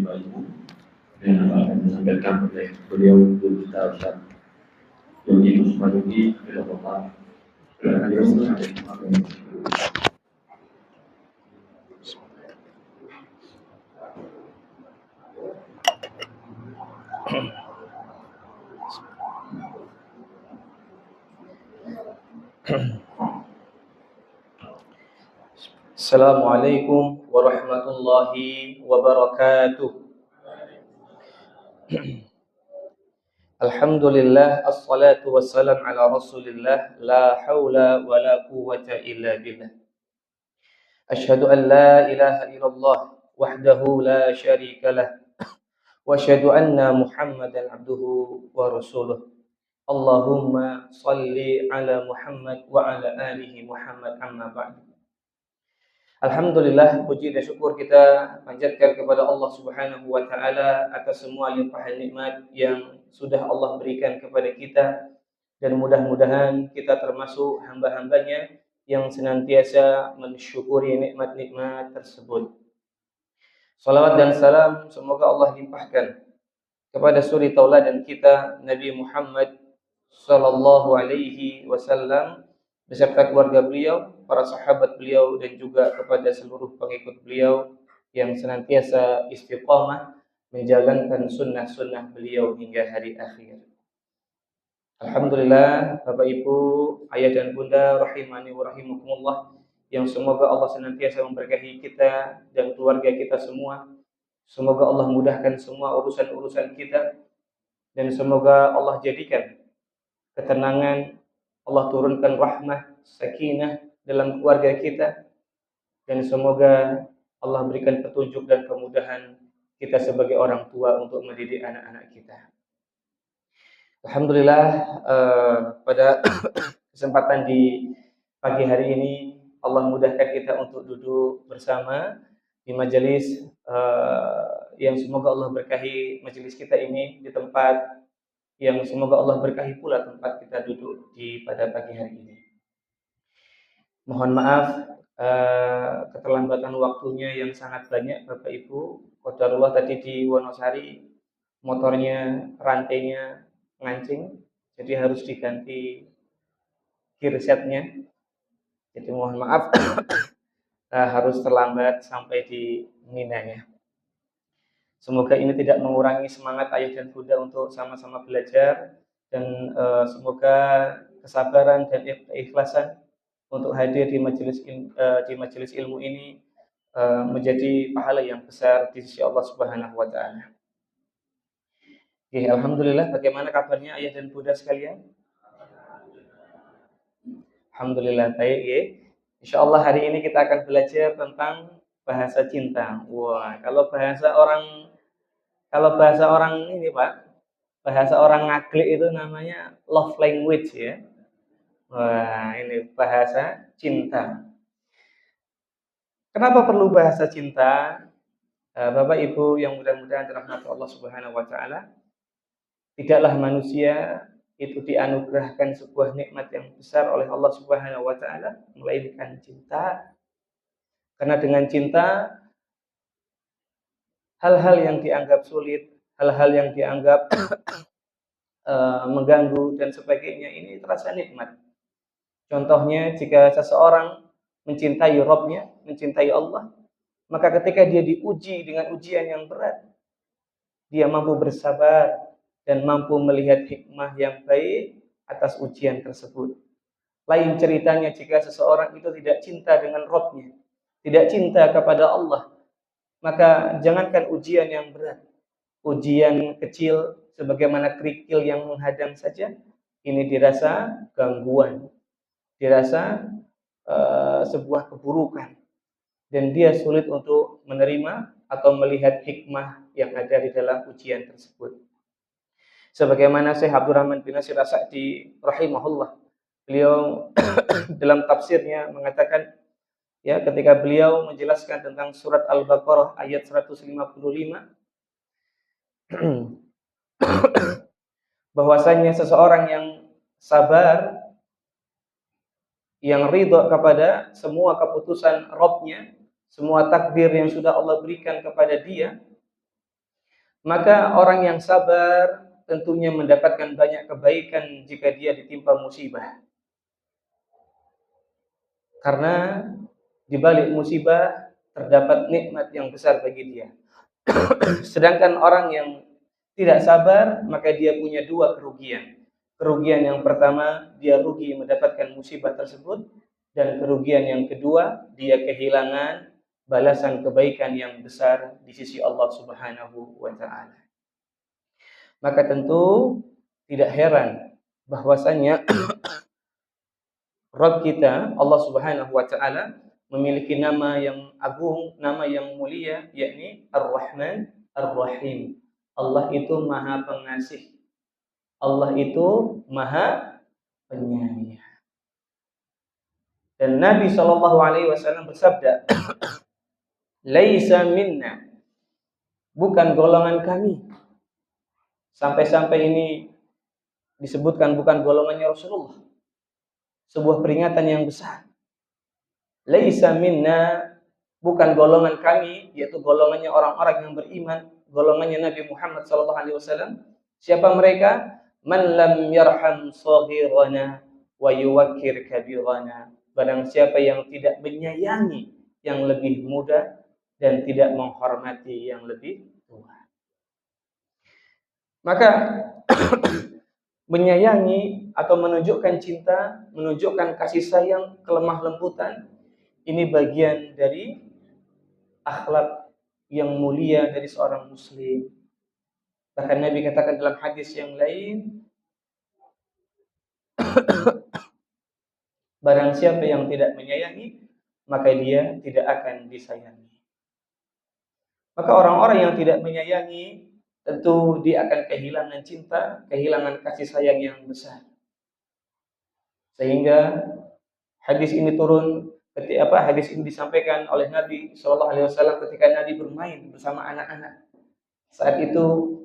ilmu yang akan disampaikan oleh beliau Guru kita Ustaz Yogi Kusmaruki Filosofal. Assalamualaikum warahmatullahi wabarakatuh. Alhamdulillah, assalatu wassalam ala rasulillah, la hawla wa la quwwata illa billah. Ashhadu an la ilaha illallah wahdahu la syarika lah, wa ashhadu anna Muhammadan abduhu wa rasuluh. Allahumma salli ala Muhammad wa ala alihi Muhammad, amma ba'du. Alhamdulillah, puji dan syukur kita panjatkan kepada Allah Subhanahu wa taala atas semua limpahan nikmat yang sudah Allah berikan kepada kita, dan mudah-mudahan kita termasuk hamba-hambanya yang senantiasa mensyukuri nikmat-nikmat tersebut. Salawat dan salam semoga Allah limpahkan kepada suri tauladan kita Nabi Muhammad sallallahu alaihi wasallam beserta keluarga beliau, para sahabat beliau, dan juga kepada seluruh pengikut beliau yang senantiasa istiqamah menjalankan sunnah-sunnah beliau hingga hari akhir. Alhamdulillah, Bapak Ibu, ayah dan bunda rahimani wa rahimakumullah, yang semoga Allah senantiasa memberkahi kita dan keluarga kita semua. Semoga Allah mudahkan semua urusan-urusan kita, dan semoga Allah jadikan ketenangan, Allah turunkan rahmah, sakinah dalam keluarga kita, dan semoga Allah berikan petunjuk dan kemudahan kita sebagai orang tua untuk mendidik anak-anak kita. Alhamdulillah, pada kesempatan di pagi hari ini Allah mudahkan kita untuk duduk bersama di majelis yang semoga Allah berkahi majelis kita ini di tempat yang semoga Allah berkahi pula tempat kita duduk pada pagi hari ini. Mohon maaf keterlambatan waktunya yang sangat banyak Bapak Ibu. Qadarullah tadi di Wonosari motornya rantainya ngancing, jadi harus diganti gear setnya. Jadi mohon maaf harus terlambat sampai di Minanya. Semoga ini tidak mengurangi semangat ayah dan bunda untuk sama-sama belajar, dan semoga kesabaran dan keikhlasan untuk hadir di majelis ilmu ini menjadi pahala yang besar di sisi Allah Subhanahu wa taala. Oke, alhamdulillah, bagaimana kabarnya ayah dan bunda sekalian? Alhamdulillah baik ya. Insyaallah hari ini kita akan belajar tentang bahasa cinta. Wah, kalau bahasa orang ini Pak, bahasa orang ngaglik itu namanya love language ya. Wah, ini bahasa cinta. Kenapa perlu bahasa cinta? Bapak Ibu yang mudah-mudahan dirahmati Allah Subhanahu wa taala, tidaklah manusia itu dianugerahkan sebuah nikmat yang besar oleh Allah Subhanahu wa taala melainkan cinta. Karena dengan cinta hal-hal yang dianggap sulit, hal-hal yang dianggap mengganggu dan sebagainya ini terasa nikmat. Contohnya, jika seseorang mencintai Rabb-nya, mencintai Allah, maka ketika dia diuji dengan ujian yang berat, dia mampu bersabar dan mampu melihat hikmah yang baik atas ujian tersebut. Lain ceritanya jika seseorang itu tidak cinta dengan Rabb-nya, tidak cinta kepada Allah, maka jangankan ujian yang berat, ujian kecil sebagaimana kerikil yang menghadang saja, ini dirasa gangguan, dirasa sebuah keburukan, dan dia sulit untuk menerima atau melihat hikmah yang ada di dalam ujian tersebut. Sebagaimana Syekh Abdurrahman bin Nasir As-Sa'di rahimahullah, beliau dalam tafsirnya mengatakan, ya, ketika beliau menjelaskan tentang surat Al-Baqarah ayat 155, bahwasanya seseorang yang sabar, yang ridha kepada semua keputusan Rabb-nya, semua takdir yang sudah Allah berikan kepada dia, Maka orang yang sabar tentunya mendapatkan banyak kebaikan jika dia ditimpa musibah. Karena di balik musibah terdapat nikmat yang besar bagi dia. Sedangkan orang yang tidak sabar, maka dia punya dua kerugian. Kerugian yang pertama, dia rugi mendapatkan musibah tersebut. Dan kerugian yang kedua, dia kehilangan balasan kebaikan yang besar di sisi Allah Subhanahu wa Ta'ala. Maka tentu tidak heran bahwasanya Rabb kita, Allah Subhanahu wa Ta'ala, memiliki nama yang agung, nama yang mulia, yakni Ar-Rahman Ar-Rahim. Allah itu Maha Pengasih. Allah itu Maha Penyayang. Dan Nabi SAW bersabda, "Laisa minna," bukan golongan kami. Sampai-sampai ini disebutkan bukan golongannya Rasulullah. Sebuah peringatan yang besar. Laisa minna, bukan golongan kami, yaitu golongannya orang-orang yang beriman, golongannya Nabi Muhammad SAW. Siapa mereka? Man lam yarham saghirana wa yuwakkir kabirana. Barang siapa yang tidak menyayangi yang lebih muda dan tidak menghormati yang lebih tua. Maka menyayangi atau menunjukkan cinta, menunjukkan kasih sayang, kelemah lembutan, ini bagian dari akhlak yang mulia dari seorang muslim. Bahkan Nabi katakan dalam hadis yang lain, barang siapa yang tidak menyayangi, maka dia tidak akan disayangi. Maka orang-orang yang tidak menyayangi, tentu dia akan kehilangan cinta, kehilangan kasih sayang yang besar. Sehingga hadis ini turun hadis ini disampaikan oleh Nabi SAW ketika Nabi bermain bersama anak-anak. Saat itu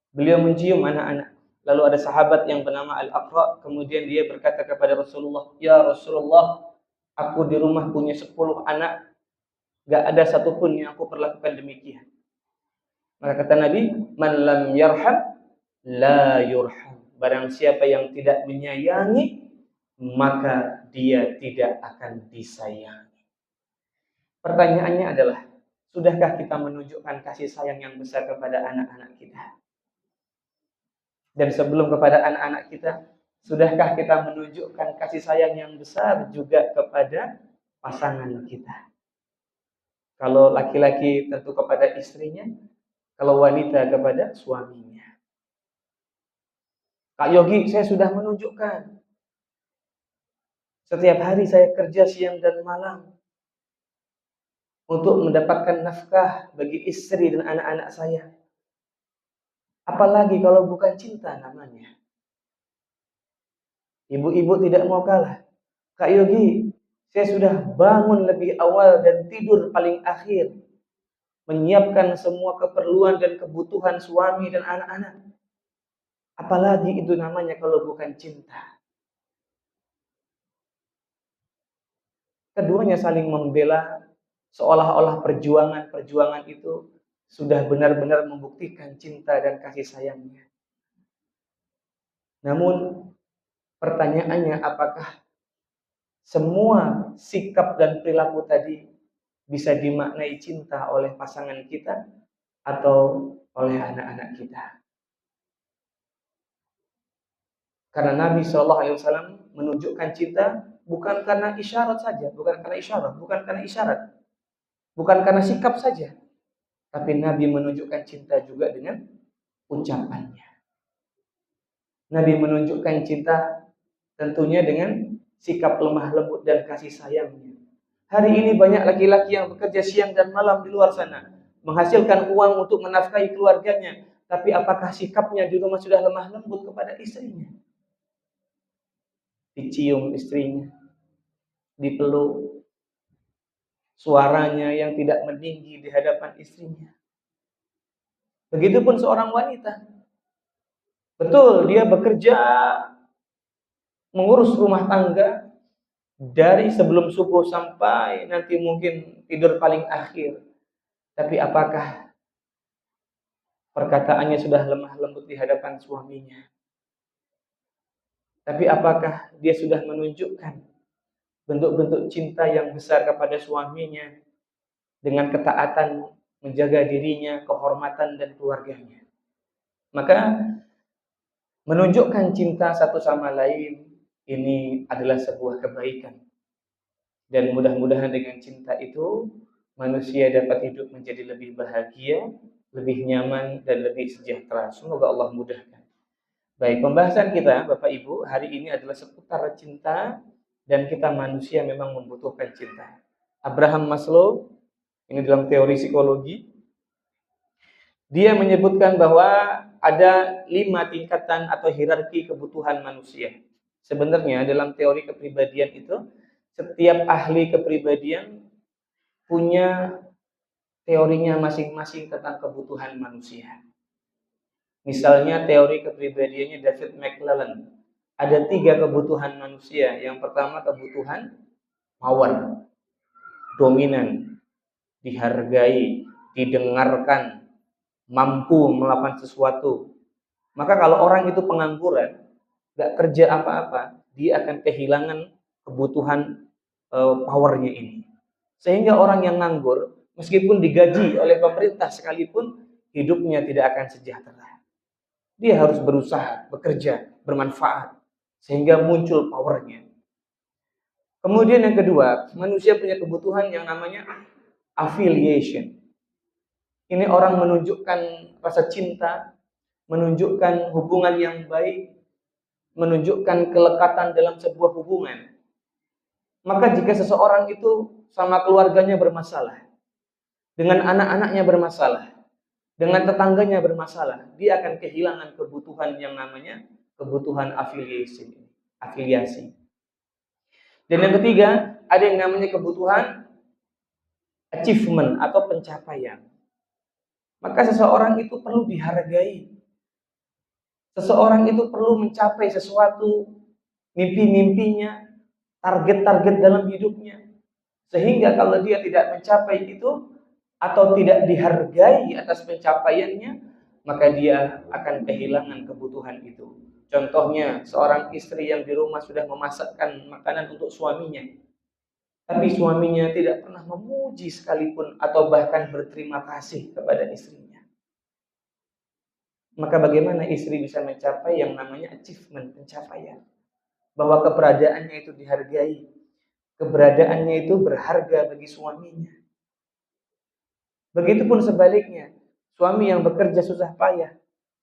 beliau mencium anak-anak. Lalu ada sahabat yang bernama Al-Aqra, kemudian dia berkata kepada Rasulullah, "Ya Rasulullah, aku di rumah punya 10 anak, gak ada satupun yang aku perlakukan demikian." Maka kata Nabi, "Man lam yarham la yurham." Barang siapa yang tidak menyayangi, maka dia tidak akan disayangi. Pertanyaannya adalah, sudahkah kita menunjukkan kasih sayang yang besar kepada anak-anak kita? Dan sebelum kepada anak-anak kita, sudahkah kita menunjukkan kasih sayang yang besar juga kepada pasangan kita? Kalau laki-laki tentu kepada istrinya, kalau wanita kepada suaminya. Kak Yogi, saya sudah menunjukkan. Setiap hari saya kerja siang dan malam untuk mendapatkan nafkah bagi istri dan anak-anak saya. Apalagi kalau bukan cinta namanya. Ibu-ibu tidak mau kalah. Kak Yogi, saya sudah bangun lebih awal dan tidur paling akhir. Menyiapkan semua keperluan dan kebutuhan suami dan anak-anak. Apalagi itu namanya kalau bukan cinta. Keduanya saling membela, seolah-olah perjuangan itu sudah benar-benar membuktikan cinta dan kasih sayangnya. Namun pertanyaannya, apakah semua sikap dan perilaku tadi bisa dimaknai cinta oleh pasangan kita atau oleh anak-anak kita? Karena Nabi SAW menunjukkan cinta bukan karena isyarat saja, bukan karena sikap saja, tapi Nabi menunjukkan cinta juga dengan ucapannya. Nabi menunjukkan cinta tentunya dengan sikap lemah lembut dan kasih sayangnya. Hari ini banyak laki-laki yang bekerja siang dan malam di luar sana, menghasilkan uang untuk menafkahi keluarganya, tapi apakah sikapnya di rumah sudah lemah lembut kepada istrinya? Dicium istrinya, dipeluk, suaranya yang tidak meninggi di hadapan istrinya. Begitupun seorang wanita. Betul, dia bekerja mengurus rumah tangga dari sebelum subuh sampai nanti mungkin tidur paling akhir. Tapi apakah perkataannya sudah lemah lembut di hadapan suaminya. Tapi apakah dia sudah menunjukkan bentuk-bentuk cinta yang besar kepada suaminya dengan ketaatan menjaga dirinya, kehormatan dan keluarganya? Maka menunjukkan cinta satu sama lain ini adalah sebuah kebaikan. Dan mudah-mudahan dengan cinta itu manusia dapat hidup menjadi lebih bahagia, lebih nyaman dan lebih sejahtera. Semoga Allah mudahkan. Baik, pembahasan kita Bapak Ibu hari ini adalah seputar cinta, dan kita manusia memang membutuhkan cinta. Abraham Maslow, ini dalam teori psikologi, dia menyebutkan bahwa ada 5 tingkatan atau hierarki kebutuhan manusia. Sebenarnya dalam teori kepribadian itu, setiap ahli kepribadian punya teorinya masing-masing tentang kebutuhan manusia. Misalnya teori kepribadiannya David McClelland. Ada 3 kebutuhan manusia. Yang pertama kebutuhan power, dominan, dihargai, didengarkan, mampu melakukan sesuatu. Maka kalau orang itu pengangguran, gak kerja apa-apa, dia akan kehilangan kebutuhan powernya ini. Sehingga orang yang nganggur, meskipun digaji oleh pemerintah sekalipun, hidupnya tidak akan sejahtera. Dia harus berusaha, bekerja, bermanfaat, sehingga muncul powernya. Kemudian yang kedua, manusia punya kebutuhan yang namanya affiliation. Ini orang menunjukkan rasa cinta, menunjukkan hubungan yang baik, menunjukkan kelekatan dalam sebuah hubungan. Maka jika seseorang itu sama keluarganya bermasalah, dengan anak-anaknya bermasalah, dengan tetangganya bermasalah, dia akan kehilangan kebutuhan yang namanya kebutuhan affiliation, afiliasi. Dan yang ketiga, ada yang namanya kebutuhan achievement atau pencapaian. Maka seseorang itu perlu dihargai. Seseorang itu perlu mencapai sesuatu, mimpi-mimpinya, target-target dalam hidupnya. Sehingga kalau dia tidak mencapai itu, atau tidak dihargai atas pencapaiannya, maka dia akan kehilangan kebutuhan itu. Contohnya, seorang istri yang di rumah sudah memasakkan makanan untuk suaminya, tapi suaminya tidak pernah memuji sekalipun atau bahkan berterima kasih kepada istrinya. Maka bagaimana istri bisa mencapai yang namanya achievement, pencapaian? Bahwa keberadaannya itu dihargai, keberadaannya itu berharga bagi suaminya. Begitupun sebaliknya, suami yang bekerja susah payah,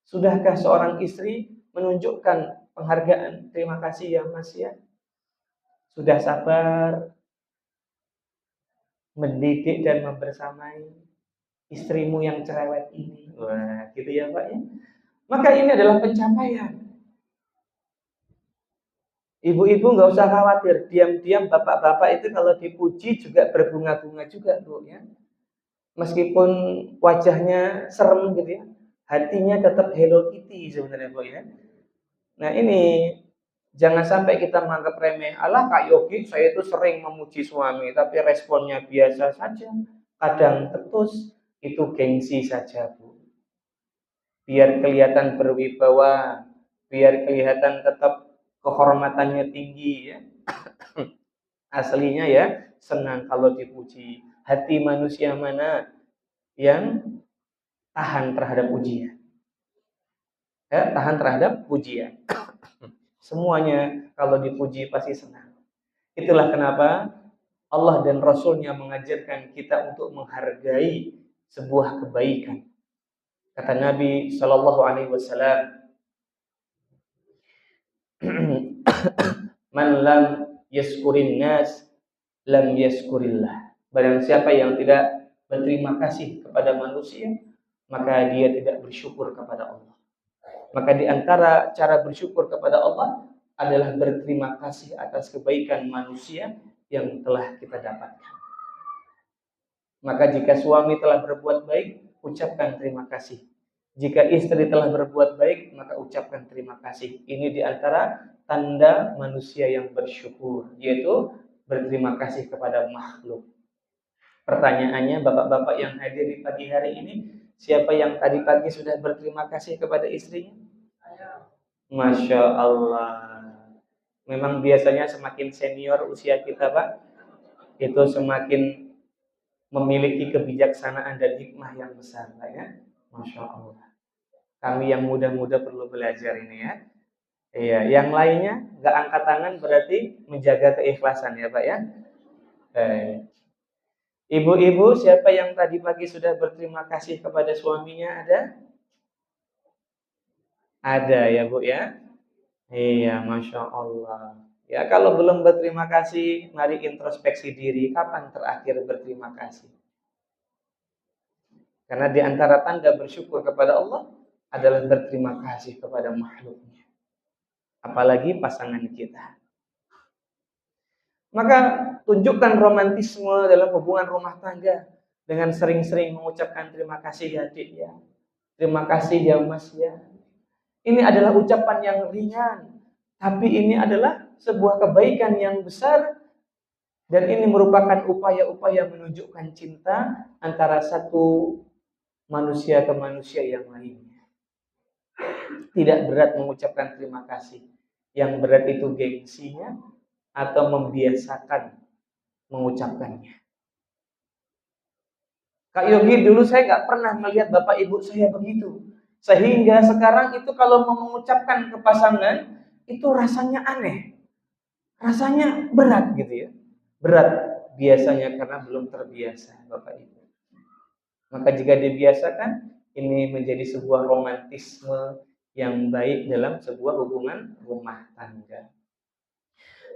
sudahkah seorang istri menunjukkan penghargaan, terima kasih ya mas ya, sudah sabar mendidik dan membersamai istrimu yang cerewet ini. Wah, gitu ya Pak ya. Maka ini adalah pencapaian. Ibu-ibu nggak usah khawatir, diam-diam bapak-bapak itu kalau dipuji juga berbunga-bunga juga Bu ya. Meskipun wajahnya serem gitu ya, hatinya tetap Hello Kitty sebenarnya Bu ya. Nah ini jangan sampai kita menganggap remeh. Alah Kak Yogi, saya itu sering memuji suami, tapi responnya biasa saja. Kadang ketus, itu gengsi saja Bu. Biar kelihatan berwibawa, biar kelihatan tetap kehormatannya tinggi ya. Aslinya ya senang kalau dipuji. Hati manusia mana yang tahan terhadap ujian? Ya, tahan terhadap pujian. Semuanya kalau dipuji pasti senang. Itulah kenapa Allah dan Rasulnya mengajarkan kita untuk menghargai sebuah kebaikan. Kata Nabi Shallallahu Alaihi Wasallam, "Man lam yaskurin nas, lam yaskurillah." Barang siapa yang tidak berterima kasih kepada manusia, maka dia tidak bersyukur kepada Allah. Maka di antara cara bersyukur kepada Allah adalah berterima kasih atas kebaikan manusia yang telah kita dapatkan. Maka jika suami telah berbuat baik, ucapkan terima kasih. Jika istri telah berbuat baik, maka ucapkan terima kasih. Ini di antara tanda manusia yang bersyukur, yaitu berterima kasih kepada makhluk. Pertanyaannya, bapak-bapak yang hadir di pagi hari ini, siapa yang tadi pagi sudah berterima kasih kepada istrinya? Masya Allah. Memang biasanya semakin senior usia kita, Pak, itu semakin memiliki kebijaksanaan dan hikmah yang besar, Pak, ya. Masya Allah. Kami yang muda-muda perlu belajar ini, ya. Iya, yang lainnya nggak angkat tangan berarti menjaga keikhlasan, ya Pak, ya. Ibu-ibu, siapa yang tadi pagi sudah berterima kasih kepada suaminya? Ada? Ada ya Bu, ya. Iya, Masya Allah. Ya, kalau belum berterima kasih, mari introspeksi diri. Kapan terakhir berterima kasih? Karena di antara tanda bersyukur kepada Allah adalah berterima kasih kepada makhluknya. Apalagi pasangan kita. Maka tunjukkan romantisme dalam hubungan rumah tangga dengan sering-sering mengucapkan terima kasih ya Dik ya. Terima kasih ya Mas ya. Ini adalah ucapan yang ringan, tapi ini adalah sebuah kebaikan yang besar dan ini merupakan upaya-upaya menunjukkan cinta antara satu manusia ke manusia yang lainnya. Tidak berat mengucapkan terima kasih. Yang berat itu gengsinya atau membiasakan mengucapkannya. Kak Yogi, dulu saya nggak pernah melihat bapak ibu saya begitu. Sehingga sekarang itu kalau mau mengucapkan ke pasangan, itu rasanya aneh. Rasanya berat gitu ya. Berat biasanya karena belum terbiasa bapak ibu. Maka jika dibiasakan, ini menjadi sebuah romantisme yang baik dalam sebuah hubungan rumah tangga.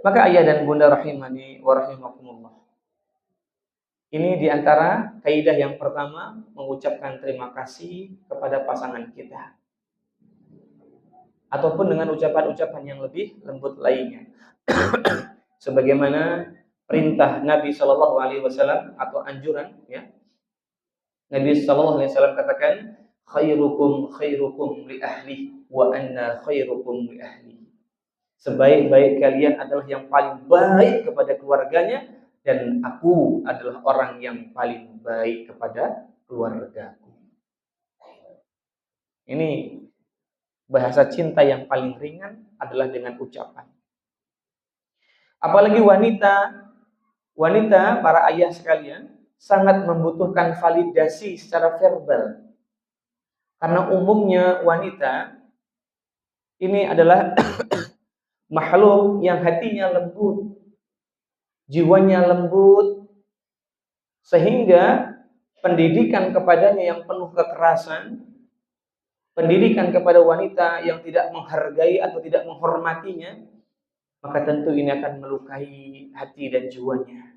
Maka ayah dan bunda rahimani wa rahimakumullah. Ini diantara kaidah yang pertama, mengucapkan terima kasih kepada pasangan kita. Ataupun dengan ucapan-ucapan yang lebih lembut lainnya. Sebagaimana perintah Nabi SAW atau anjuran, ya. Nabi SAW katakan, khairukum khairukum li ahli wa anna khairukum li ahli. Sebaik-baik kalian adalah yang paling baik kepada keluarganya dan aku adalah orang yang paling baik kepada keluargaku. Ini bahasa cinta yang paling ringan adalah dengan ucapan. Apalagi wanita para ayah sekalian sangat membutuhkan validasi secara verbal. Karena umumnya wanita ini adalah makhluk yang hatinya lembut, jiwanya lembut, sehingga pendidikan kepadanya yang penuh kekerasan, pendidikan kepada wanita yang tidak menghargai atau tidak menghormatinya, maka tentu ini akan melukai hati dan jiwanya.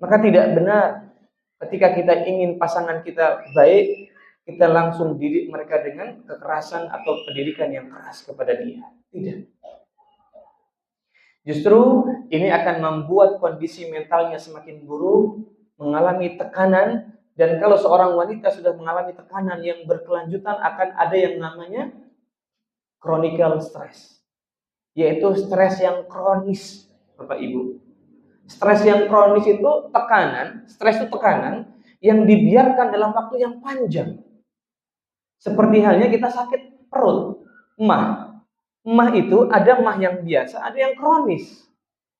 Maka tidak benar ketika kita ingin pasangan kita baik, kita langsung didik mereka dengan kekerasan atau pendidikan yang keras kepada dia. Tidak. Justru ini akan membuat kondisi mentalnya semakin buruk, mengalami tekanan, dan kalau seorang wanita sudah mengalami tekanan yang berkelanjutan akan ada yang namanya chronic stress, yaitu stres yang kronis, Bapak Ibu. Stres yang kronis itu tekanan, stres itu tekanan yang dibiarkan dalam waktu yang panjang. Seperti halnya kita sakit perut, emah. Emah itu ada emah yang biasa, ada yang kronis.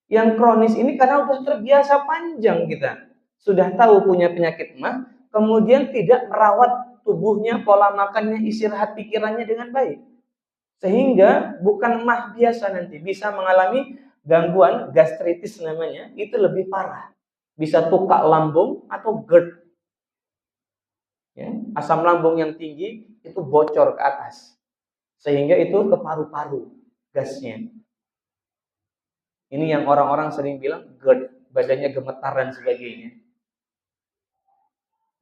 Yang kronis ini karena sudah terbiasa panjang kita. Sudah tahu punya penyakit emah, kemudian tidak merawat tubuhnya, pola makannya, istirahat pikirannya dengan baik. Sehingga bukan emah biasa nanti, bisa mengalami gangguan gastritis namanya, itu lebih parah. Bisa tukak lambung atau GERD. Ya, asam lambung yang tinggi itu bocor ke atas. Sehingga itu ke paru-paru gasnya. Ini yang orang-orang sering bilang GERD, badannya gemetar dan sebagainya.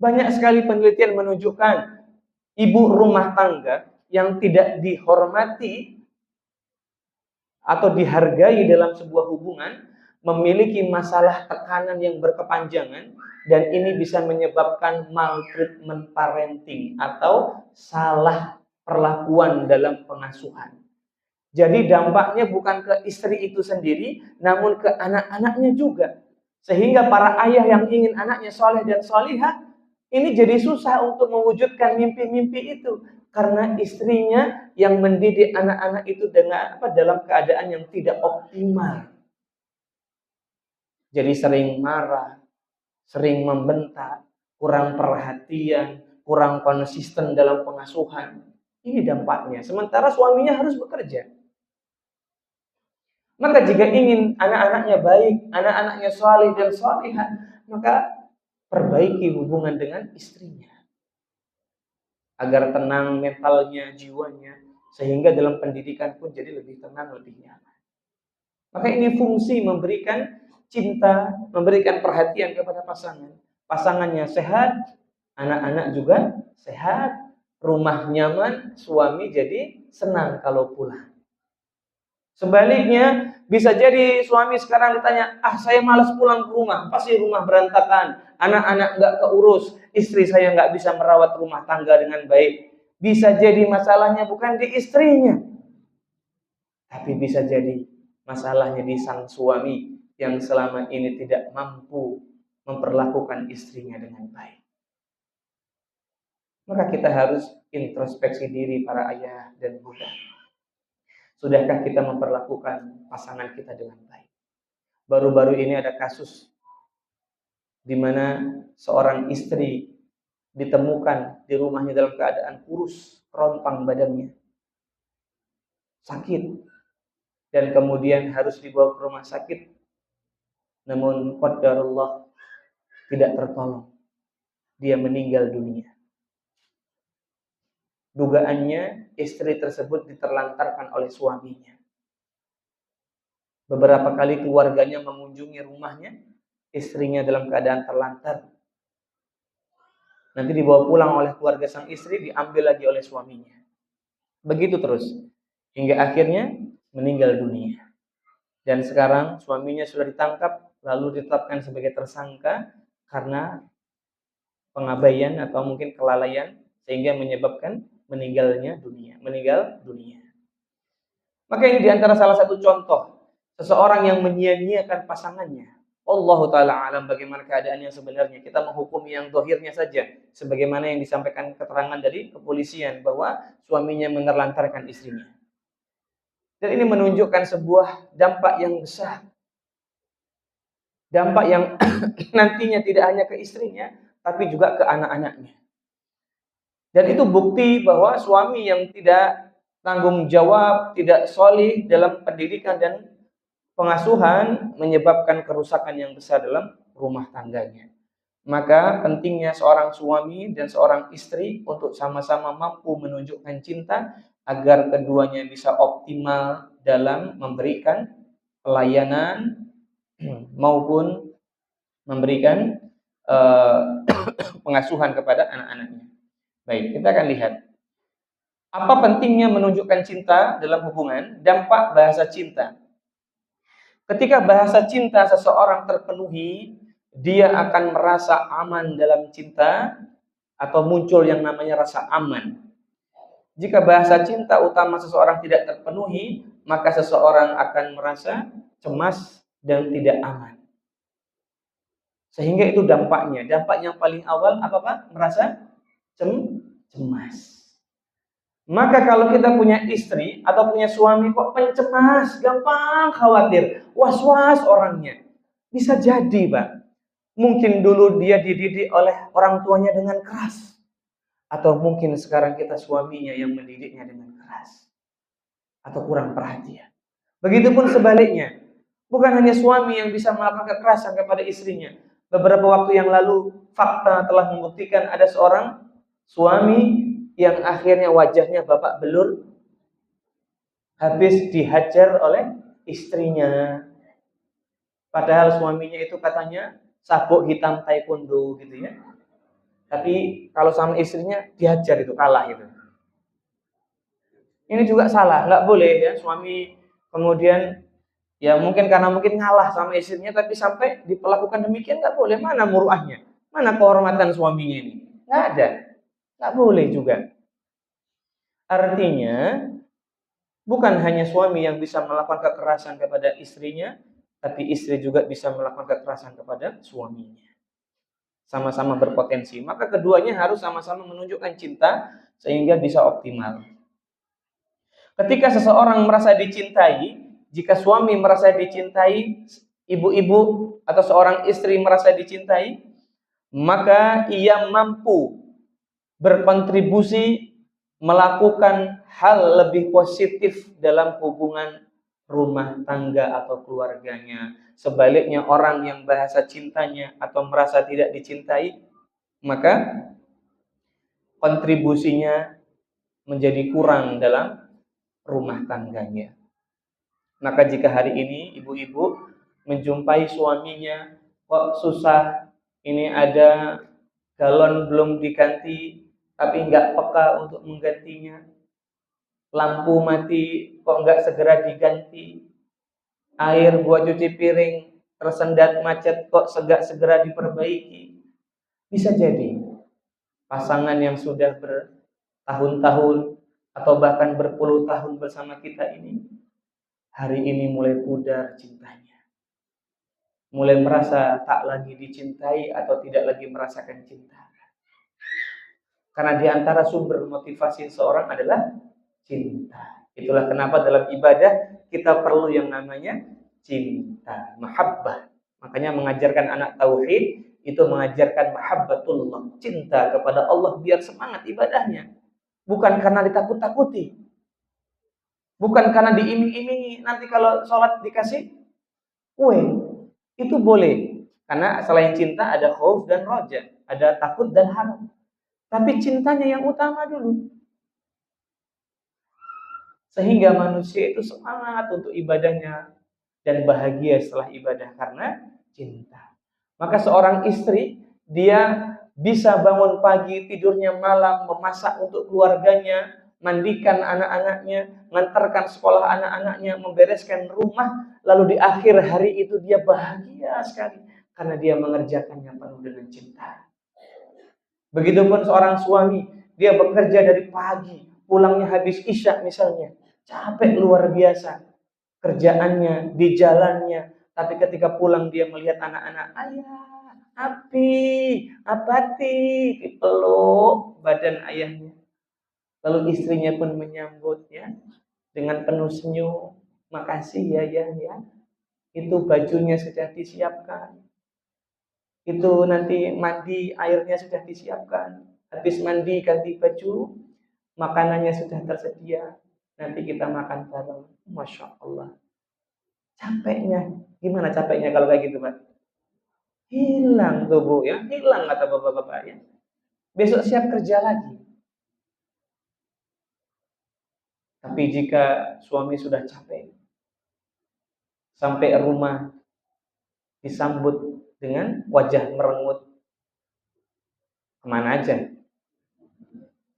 Banyak sekali penelitian menunjukkan ibu rumah tangga yang tidak dihormati atau dihargai dalam sebuah hubungan memiliki masalah tekanan yang berkepanjangan dan ini bisa menyebabkan maltreatment parenting atau salah perlakuan dalam pengasuhan. Jadi dampaknya bukan ke istri itu sendiri, namun ke anak-anaknya juga. Sehingga para ayah yang ingin anaknya soleh dan solihah, Ini jadi susah untuk mewujudkan mimpi-mimpi itu karena istrinya yang mendidik anak-anak itu dengan dalam keadaan yang tidak optimal. Jadi sering marah, sering membentak, kurang perhatian, kurang konsisten dalam pengasuhan. Ini dampaknya. Sementara suaminya harus bekerja. Maka jika ingin anak-anaknya baik, anak-anaknya saleh dan salihah, maka perbaiki hubungan dengan istrinya. Agar tenang mentalnya, jiwanya, sehingga dalam pendidikan pun jadi lebih tenang, lebih nyaman. Maka ini fungsi memberikan cinta, memberikan perhatian kepada pasangan. Pasangannya sehat, anak-anak juga sehat, rumah nyaman, suami jadi senang kalau pulang. Sebaliknya, bisa jadi suami sekarang ditanya, saya malas pulang ke rumah, pasti rumah berantakan, anak-anak nggak keurus, istri saya nggak bisa merawat rumah tangga dengan baik. Bisa jadi masalahnya bukan di istrinya, tapi bisa jadi masalahnya di sang suami yang selama ini tidak mampu memperlakukan istrinya dengan baik. Maka kita harus introspeksi diri para ayah dan bunda. Sudahkah kita memperlakukan pasangan kita dengan baik? Baru-baru ini ada kasus di mana seorang istri ditemukan di rumahnya dalam keadaan kurus, kerontang badannya, sakit, dan kemudian harus dibawa ke rumah sakit. Namun qadarullah tidak tertolong. Dia meninggal dunia. Dugaannya istri tersebut diterlantarkan oleh suaminya. Beberapa kali keluarganya mengunjungi rumahnya, istrinya dalam keadaan terlantar. Nanti dibawa pulang oleh keluarga sang istri, diambil lagi oleh suaminya. Begitu terus, hingga akhirnya meninggal dunia. Dan sekarang suaminya sudah ditangkap, lalu ditetapkan sebagai tersangka karena pengabaian atau mungkin kelalaian, sehingga menyebabkan meninggal dunia. Maka ini diantara salah satu contoh seseorang yang menyia-nyiakan pasangannya. Allah Ta'ala alam bagaimana keadaannya sebenarnya. Kita menghukumi yang zahirnya saja, sebagaimana yang disampaikan keterangan dari kepolisian bahwa suaminya menerlantarkan istrinya. Dan ini menunjukkan sebuah dampak yang besar. Dampak yang nantinya tidak hanya ke istrinya, tapi juga ke anak-anaknya. Dan itu bukti bahwa suami yang tidak tanggung jawab, tidak solih dalam pendidikan dan pengasuhan menyebabkan kerusakan yang besar dalam rumah tangganya. Maka pentingnya seorang suami dan seorang istri untuk sama-sama mampu menunjukkan cinta agar keduanya bisa optimal dalam memberikan pelayanan maupun memberikan pengasuhan kepada anak-anaknya. Baik, kita akan lihat apa pentingnya menunjukkan cinta dalam hubungan, dampak bahasa cinta. Ketika bahasa cinta seseorang terpenuhi, dia akan merasa aman dalam cinta atau muncul yang namanya rasa aman. Jika bahasa cinta utama seseorang tidak terpenuhi, maka seseorang akan merasa cemas dan tidak aman. Sehingga itu dampaknya. Dampak yang paling awal apa Pak? Merasa cemas. Maka kalau kita punya istri atau punya suami kok pencemas, gampang khawatir, was-was orangnya. Bisa jadi Pak, mungkin dulu dia dididik oleh orang tuanya dengan keras. Atau mungkin sekarang kita suaminya yang mendidiknya dengan keras. Atau kurang perhatian. Begitupun sebaliknya. Bukan hanya suami yang bisa melakukan kekerasan kepada istrinya. Beberapa waktu yang lalu, fakta telah membuktikan ada seorang suami yang akhirnya wajahnya babak belur habis dihajar oleh istrinya. Padahal suaminya itu katanya sabuk hitam taekwondo gitu ya. Tapi kalau sama istrinya dihajar itu kalah gitu. Ini juga salah, nggak boleh ya suami kemudian ya mungkin karena mungkin ngalah sama istrinya tapi sampai diperlakukan demikian nggak boleh. Mana muruahnya? Mana kehormatan suaminya ini? Nggak ada. Nggak boleh juga. Artinya bukan hanya suami yang bisa melakukan kekerasan kepada istrinya, tapi istri juga bisa melakukan kekerasan kepada suaminya. sama-sama berpotensi. Maka keduanya harus sama-sama menunjukkan cinta sehingga bisa optimal. Ketika seseorang merasa dicintai, jika suami merasa dicintai, ibu-ibu atau seorang istri merasa dicintai, maka ia mampu berkontribusi melakukan hal lebih positif dalam hubungan rumah tangga atau keluarganya. Sebaliknya orang yang bahasa cintanya atau merasa tidak dicintai, maka kontribusinya menjadi kurang dalam rumah tangganya. Maka jika hari ini ibu-ibu menjumpai suaminya, kok susah, ini ada galon belum diganti, tapi nggak peka untuk menggantinya. Lampu mati, kok nggak segera diganti. Air buat cuci piring tersendat macet, kok segera diperbaiki. Bisa jadi pasangan yang sudah bertahun-tahun atau bahkan berpuluh tahun bersama kita ini, hari ini mulai pudar cintanya. Mulai merasa tak lagi dicintai atau tidak lagi merasakan cinta. Karena di antara sumber motivasi seorang adalah cinta. Itulah kenapa dalam ibadah kita perlu yang namanya cinta, mahabbah. Makanya mengajarkan anak tauhid itu mengajarkan mahabbatullah, cinta kepada Allah biar semangat ibadahnya. Bukan karena ditakut-takuti. Bukan karena diiming-imingi. Nanti kalau sholat dikasih kue, itu boleh. Karena selain cinta ada khauf dan roja, ada takut dan harap. Tapi cintanya yang utama dulu. Sehingga manusia itu semangat untuk ibadahnya dan bahagia setelah ibadah karena cinta. Maka seorang istri, dia bisa bangun pagi, tidurnya malam, memasak untuk keluarganya, mandikan anak-anaknya, mengantarkan sekolah anak-anaknya, membereskan rumah, lalu di akhir hari itu dia bahagia sekali karena dia mengerjakannya penuh dengan cinta. Begitupun seorang suami, dia bekerja dari pagi, pulangnya habis isya misalnya, capek luar biasa kerjaannya, di jalannya, tapi ketika pulang dia melihat anak-anak, ayah, api, apati, dipeluk badan ayahnya. Lalu istrinya pun menyambutnya dengan penuh senyum, makasih ya, itu bajunya sudah disiapkan. Itu nanti mandi airnya sudah disiapkan. Habis mandi ganti baju, makanannya sudah tersedia. Nanti kita makan bareng. Masya Allah. Capeknya. Gimana capeknya kalau kayak gitu, Pak? Hilang tuh, Bu, ya. Hilang kata bapak-bapak ya. Besok siap kerja lagi. Tapi jika suami sudah capek, sampai rumah disambut dengan wajah merengut, kemana aja?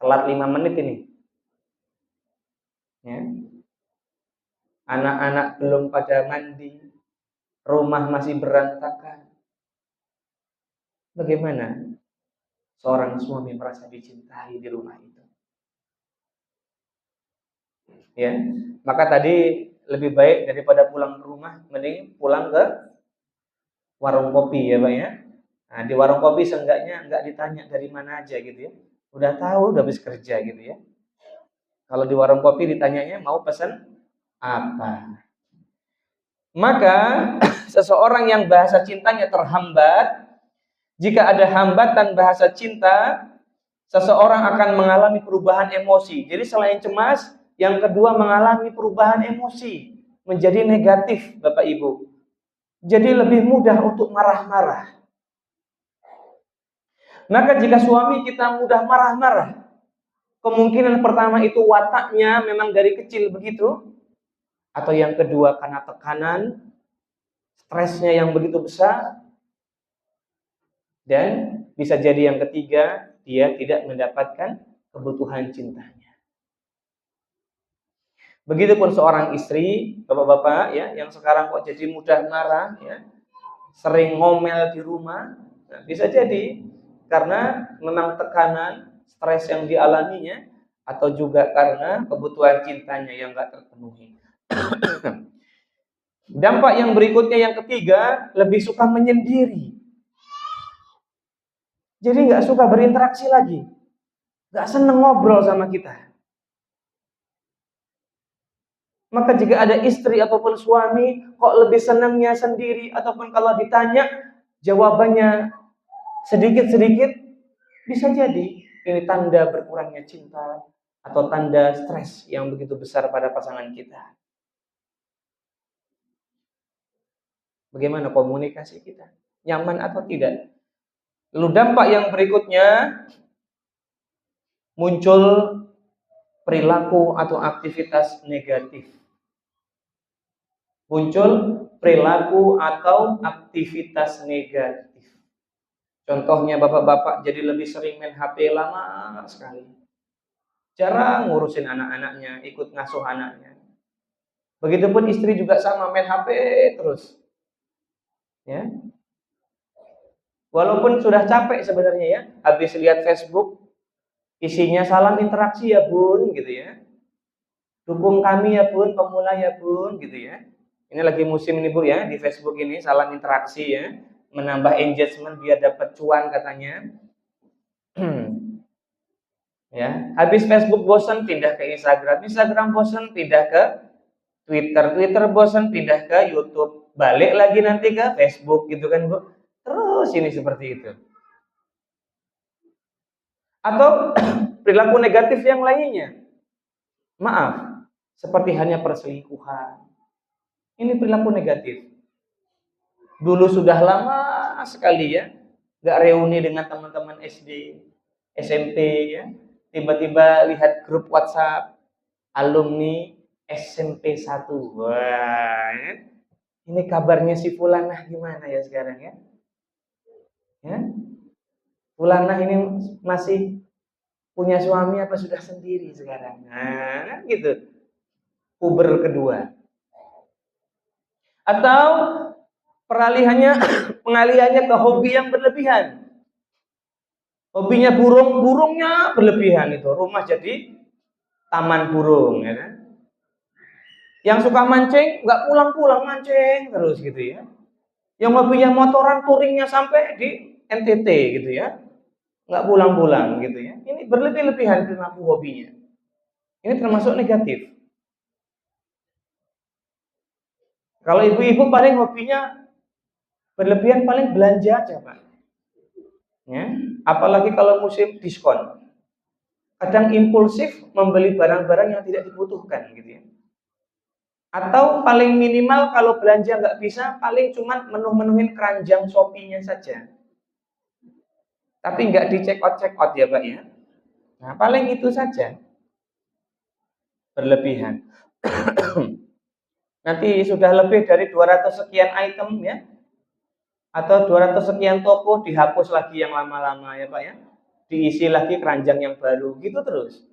Telat 5 menit ini. Ya. Anak-anak belum pada mandi, rumah masih berantakan. Bagaimana seorang suami merasa dicintai di rumah itu? Ya, maka tadi lebih baik daripada pulang ke rumah, mending pulang ke warung kopi ya, Pak ya. Nah, di warung kopi seenggaknya enggak ditanya dari mana aja gitu ya. Udah tahu, udah habis kerja gitu ya. Kalau di warung kopi ditanyanya mau pesan apa? Maka seseorang yang bahasa cintanya terhambat, jika ada hambatan bahasa cinta, seseorang akan mengalami perubahan emosi. Jadi selain cemas, yang kedua mengalami perubahan emosi menjadi negatif, Bapak Ibu. Jadi lebih mudah untuk marah-marah. Maka jika suami kita mudah marah-marah, kemungkinan pertama itu wataknya memang dari kecil begitu, atau yang kedua karena tekanan, stresnya yang begitu besar, dan bisa jadi yang ketiga dia tidak mendapatkan kebutuhan cintanya. Begitupun seorang istri, bapak-bapak ya, yang sekarang kok jadi mudah marah ya, sering ngomel di rumah, nah, bisa jadi karena memang tekanan, stres yang dialaminya, atau juga karena kebutuhan cintanya yang nggak terpenuhi. Dampak yang berikutnya yang ketiga, lebih suka menyendiri. Jadi nggak suka berinteraksi lagi. Nggak seneng ngobrol sama kita. Maka jika ada istri ataupun suami, kok lebih senangnya sendiri, ataupun kalau ditanya, jawabannya sedikit-sedikit, bisa jadi ini tanda berkurangnya cinta, atau tanda stres yang begitu besar pada pasangan kita. Bagaimana komunikasi kita? Nyaman atau tidak? Lalu dampak yang berikutnya, muncul perilaku atau aktivitas negatif. Muncul perilaku atau aktivitas negatif. Contohnya bapak-bapak jadi lebih sering main HP lama sekali. Jarang ngurusin anak-anaknya, ikut ngasuh anaknya. Begitupun istri juga sama, main HP terus. Ya. Walaupun sudah capek sebenarnya ya, habis lihat Facebook, isinya salam interaksi ya bun, gitu ya. Dukung kami ya bun, pemula ya bun, gitu ya. Ini lagi musim ini bu ya, di Facebook ini salam interaksi ya, menambah engagement biar dapat cuan katanya. Ya, habis Facebook bosan pindah ke Instagram, Instagram bosan pindah ke Twitter, Twitter bosan pindah ke YouTube, balik lagi nanti ke Facebook gitu kan bu. Terus ini seperti itu. Atau perilaku negatif yang lainnya. Maaf, seperti hanya perselingkuhan. Ini perilaku negatif. Dulu sudah lama sekali ya, nggak reuni dengan teman-teman SD, SMP ya. Tiba-tiba lihat grup WhatsApp alumni SMP 1. Wah, ya. Ini kabarnya si Fulanah gimana ya sekarang ya? Ya, Fulanah ini masih punya suami apa sudah sendiri sekarang? Nah, gitu. Puber kedua. Atau pengalihannya ke hobi yang berlebihan. Hobinya burung, burungnya berlebihan itu. Rumah jadi taman burung, ya kan? Yang suka mancing, nggak pulang-pulang mancing terus gitu ya. Yang hobinya motoran, touringnya sampai di NTT gitu ya, nggak pulang-pulang gitu ya. Ini berlebih-lebihan perilaku hobinya. Ini termasuk negatif. Kalau ibu-ibu paling hobinya berlebihan paling belanja aja pak. Ya, apalagi kalau musim diskon. Kadang impulsif membeli barang-barang yang tidak dibutuhkan gitu ya. Atau paling minimal kalau belanja nggak bisa, paling cuma menuhin keranjang Shopee-nya saja. Tapi nggak di check out ya Pak ya. Nah paling itu saja. Berlebihan. Nanti sudah lebih dari 200 sekian item ya. Atau 200 sekian toko dihapus lagi yang lama-lama ya Pak ya. Diisi lagi keranjang yang baru. Gitu terus.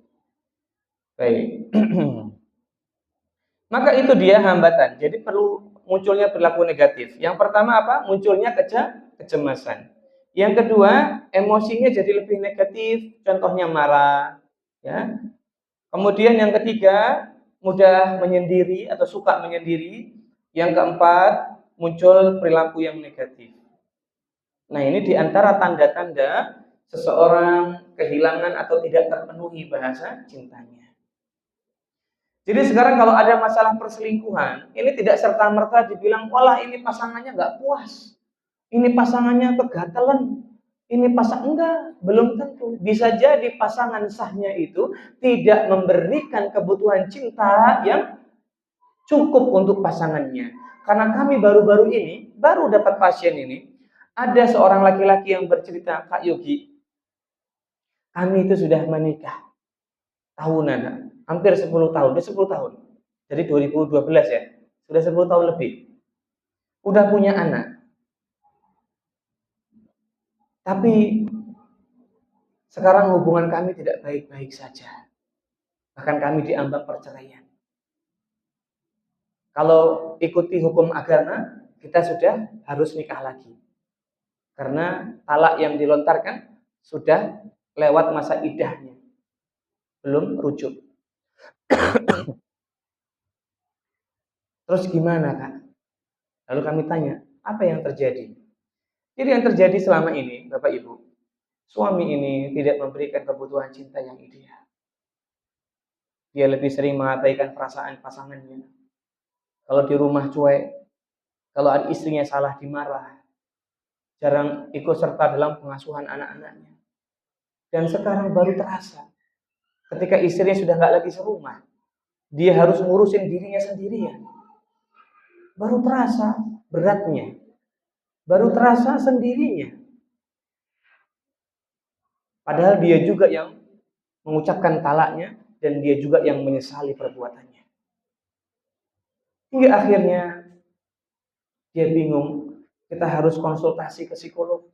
Baik. Maka itu dia hambatan. Jadi perlu munculnya perilaku negatif. Yang pertama apa? Munculnya kecemasan. Yang kedua, emosinya jadi lebih negatif. Contohnya marah. Ya. Kemudian yang ketiga, mudah menyendiri atau suka menyendiri. Yang keempat, muncul perilaku yang negatif. Nah ini diantara tanda-tanda seseorang kehilangan atau tidak terpenuhi bahasa cintanya. Jadi sekarang kalau ada masalah perselingkuhan, ini tidak serta-merta dibilang, walah ini pasangannya nggak puas, ini pasangannya kegatelan, ini enggak, belum tentu. Bisa jadi pasangan sahnya itu tidak memberikan kebutuhan cinta yang cukup untuk pasangannya. Karena kami baru-baru ini, baru dapat pasien ini, ada seorang laki-laki yang bercerita, Kak Yogi, kami itu sudah menikah tahunan, hampir 10 tahun, udah 10 tahun. Jadi 2012 ya, sudah 10 tahun lebih. Udah punya anak. Tapi sekarang hubungan kami tidak baik-baik saja. Bahkan kami diambang perceraian. Kalau ikuti hukum agama, kita sudah harus nikah lagi. Karena talak yang dilontarkan sudah lewat masa iddahnya. Belum rujuk. Terus gimana Kak? Lalu kami tanya, apa yang terjadi? Jadi yang terjadi selama ini, Bapak Ibu, suami ini tidak memberikan kebutuhan cinta yang ideal. Dia lebih sering mengabaikan perasaan pasangannya. Kalau di rumah cuek, kalau ada istrinya salah dimarah, jarang ikut serta dalam pengasuhan anak-anaknya. Dan sekarang baru terasa, ketika istrinya sudah nggak lagi serumah, dia harus ngurusin dirinya sendirian. Baru terasa beratnya, baru terasa sendirinya. Padahal dia juga yang mengucapkan talaknya, dan dia juga yang menyesali perbuatannya. Hingga akhirnya dia bingung, kita harus konsultasi ke psikolog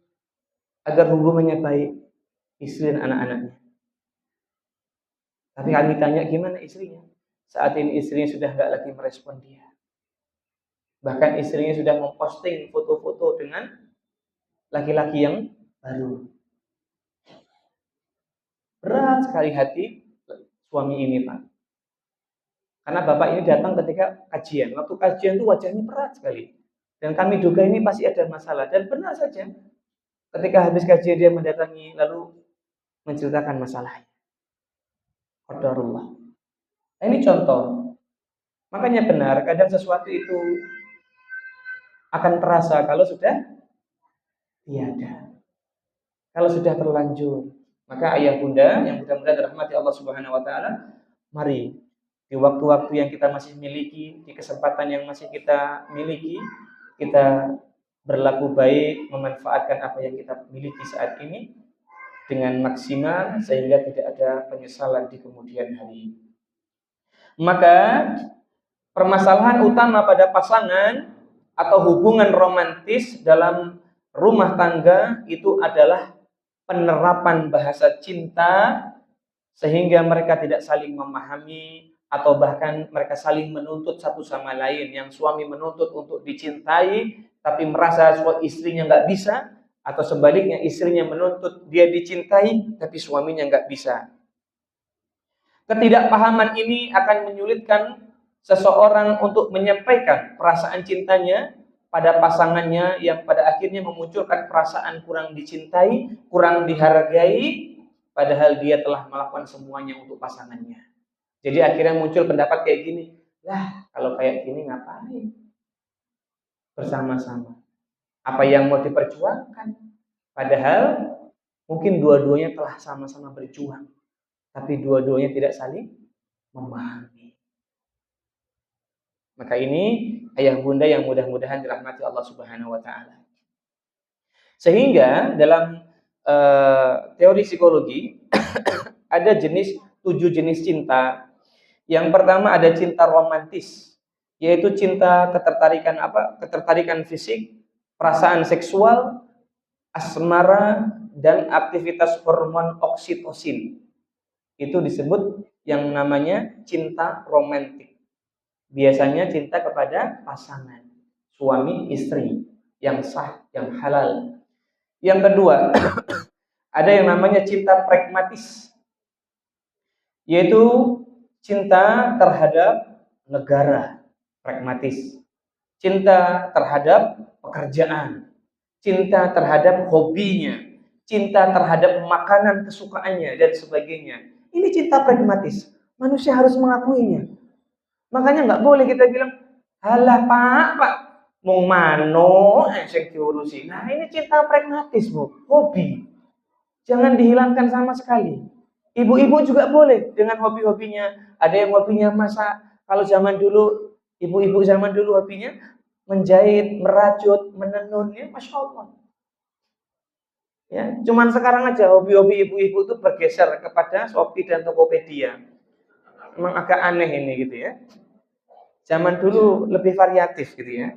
agar hubungannya baik, istri dan anak-anaknya. Tapi kami tanya gimana istrinya? Saat ini istrinya sudah nggak lagi merespon dia. Bahkan istrinya sudah memposting foto-foto dengan laki-laki yang baru. Berat sekali hati suami ini, Pak. Karena bapak ini datang ketika kajian. Waktu kajian itu wajahnya berat sekali. Dan kami duga ini pasti ada masalah. Dan benar saja, ketika habis kajian dia mendatangi lalu menceritakan masalahnya. Qadarullah. Nah, ini contoh. Makanya benar, kadang sesuatu itu akan terasa kalau sudah tiada. Kalau sudah terlanjur. Maka ayah bunda yang mudah-mudahan dirahmati Allah Subhanahu wa taala, mari di waktu-waktu yang kita masih miliki, di kesempatan yang masih kita miliki, kita berlaku baik, memanfaatkan apa yang kita miliki saat ini dengan maksimal sehingga tidak ada penyesalan di kemudian hari. Maka permasalahan utama pada pasangan atau hubungan romantis dalam rumah tangga itu adalah penerapan bahasa cinta sehingga mereka tidak saling memahami atau bahkan mereka saling menuntut satu sama lain. Yang suami menuntut untuk dicintai tapi merasa istrinya nggak bisa, atau sebaliknya istrinya menuntut dia dicintai tapi suaminya nggak bisa. Ketidakpahaman ini akan menyulitkan seseorang untuk menyampaikan perasaan cintanya pada pasangannya yang pada akhirnya memunculkan perasaan kurang dicintai, kurang dihargai, padahal dia telah melakukan semuanya untuk pasangannya. Jadi akhirnya muncul pendapat kayak gini, lah kalau kayak gini ngapain bersama-sama? Apa yang mau diperjuangkan? Padahal mungkin dua-duanya telah sama-sama berjuang, tapi dua-duanya tidak saling memahami. Maka ini ayah bunda yang mudah-mudahan dirahmati Allah Subhanahu wa taala. Sehingga dalam teori psikologi ada 7 jenis cinta. Yang pertama ada cinta romantis, yaitu cinta ketertarikan fisik, perasaan seksual, asmara, dan aktivitas hormon oksitosin. Itu disebut yang namanya cinta romantis. Biasanya cinta kepada pasangan, suami istri, yang sah, yang halal. Yang kedua, ada yang namanya cinta pragmatis, yaitu cinta terhadap negara, pragmatis. Cinta terhadap pekerjaan, cinta terhadap hobinya, cinta terhadap makanan kesukaannya, dan sebagainya. Ini cinta pragmatis. Manusia harus mengakuinya. Makanya nggak boleh kita bilang, halah pak, mau mano, sing diurusi. Nah ini cinta pragmatis, Bu, hobi. Jangan dihilangkan sama sekali. Ibu-ibu juga boleh dengan hobi-hobinya. Ada yang hobinya masak. Kalau zaman dulu, ibu-ibu zaman dulu hobinya menjahit, merajut, menenun, ya Masya Allah. Ya, cuman sekarang aja hobi-hobi ibu-ibu itu bergeser kepada Shopee dan Tokopedia. Memang agak aneh ini gitu ya. Zaman dulu lebih variatif gitu ya.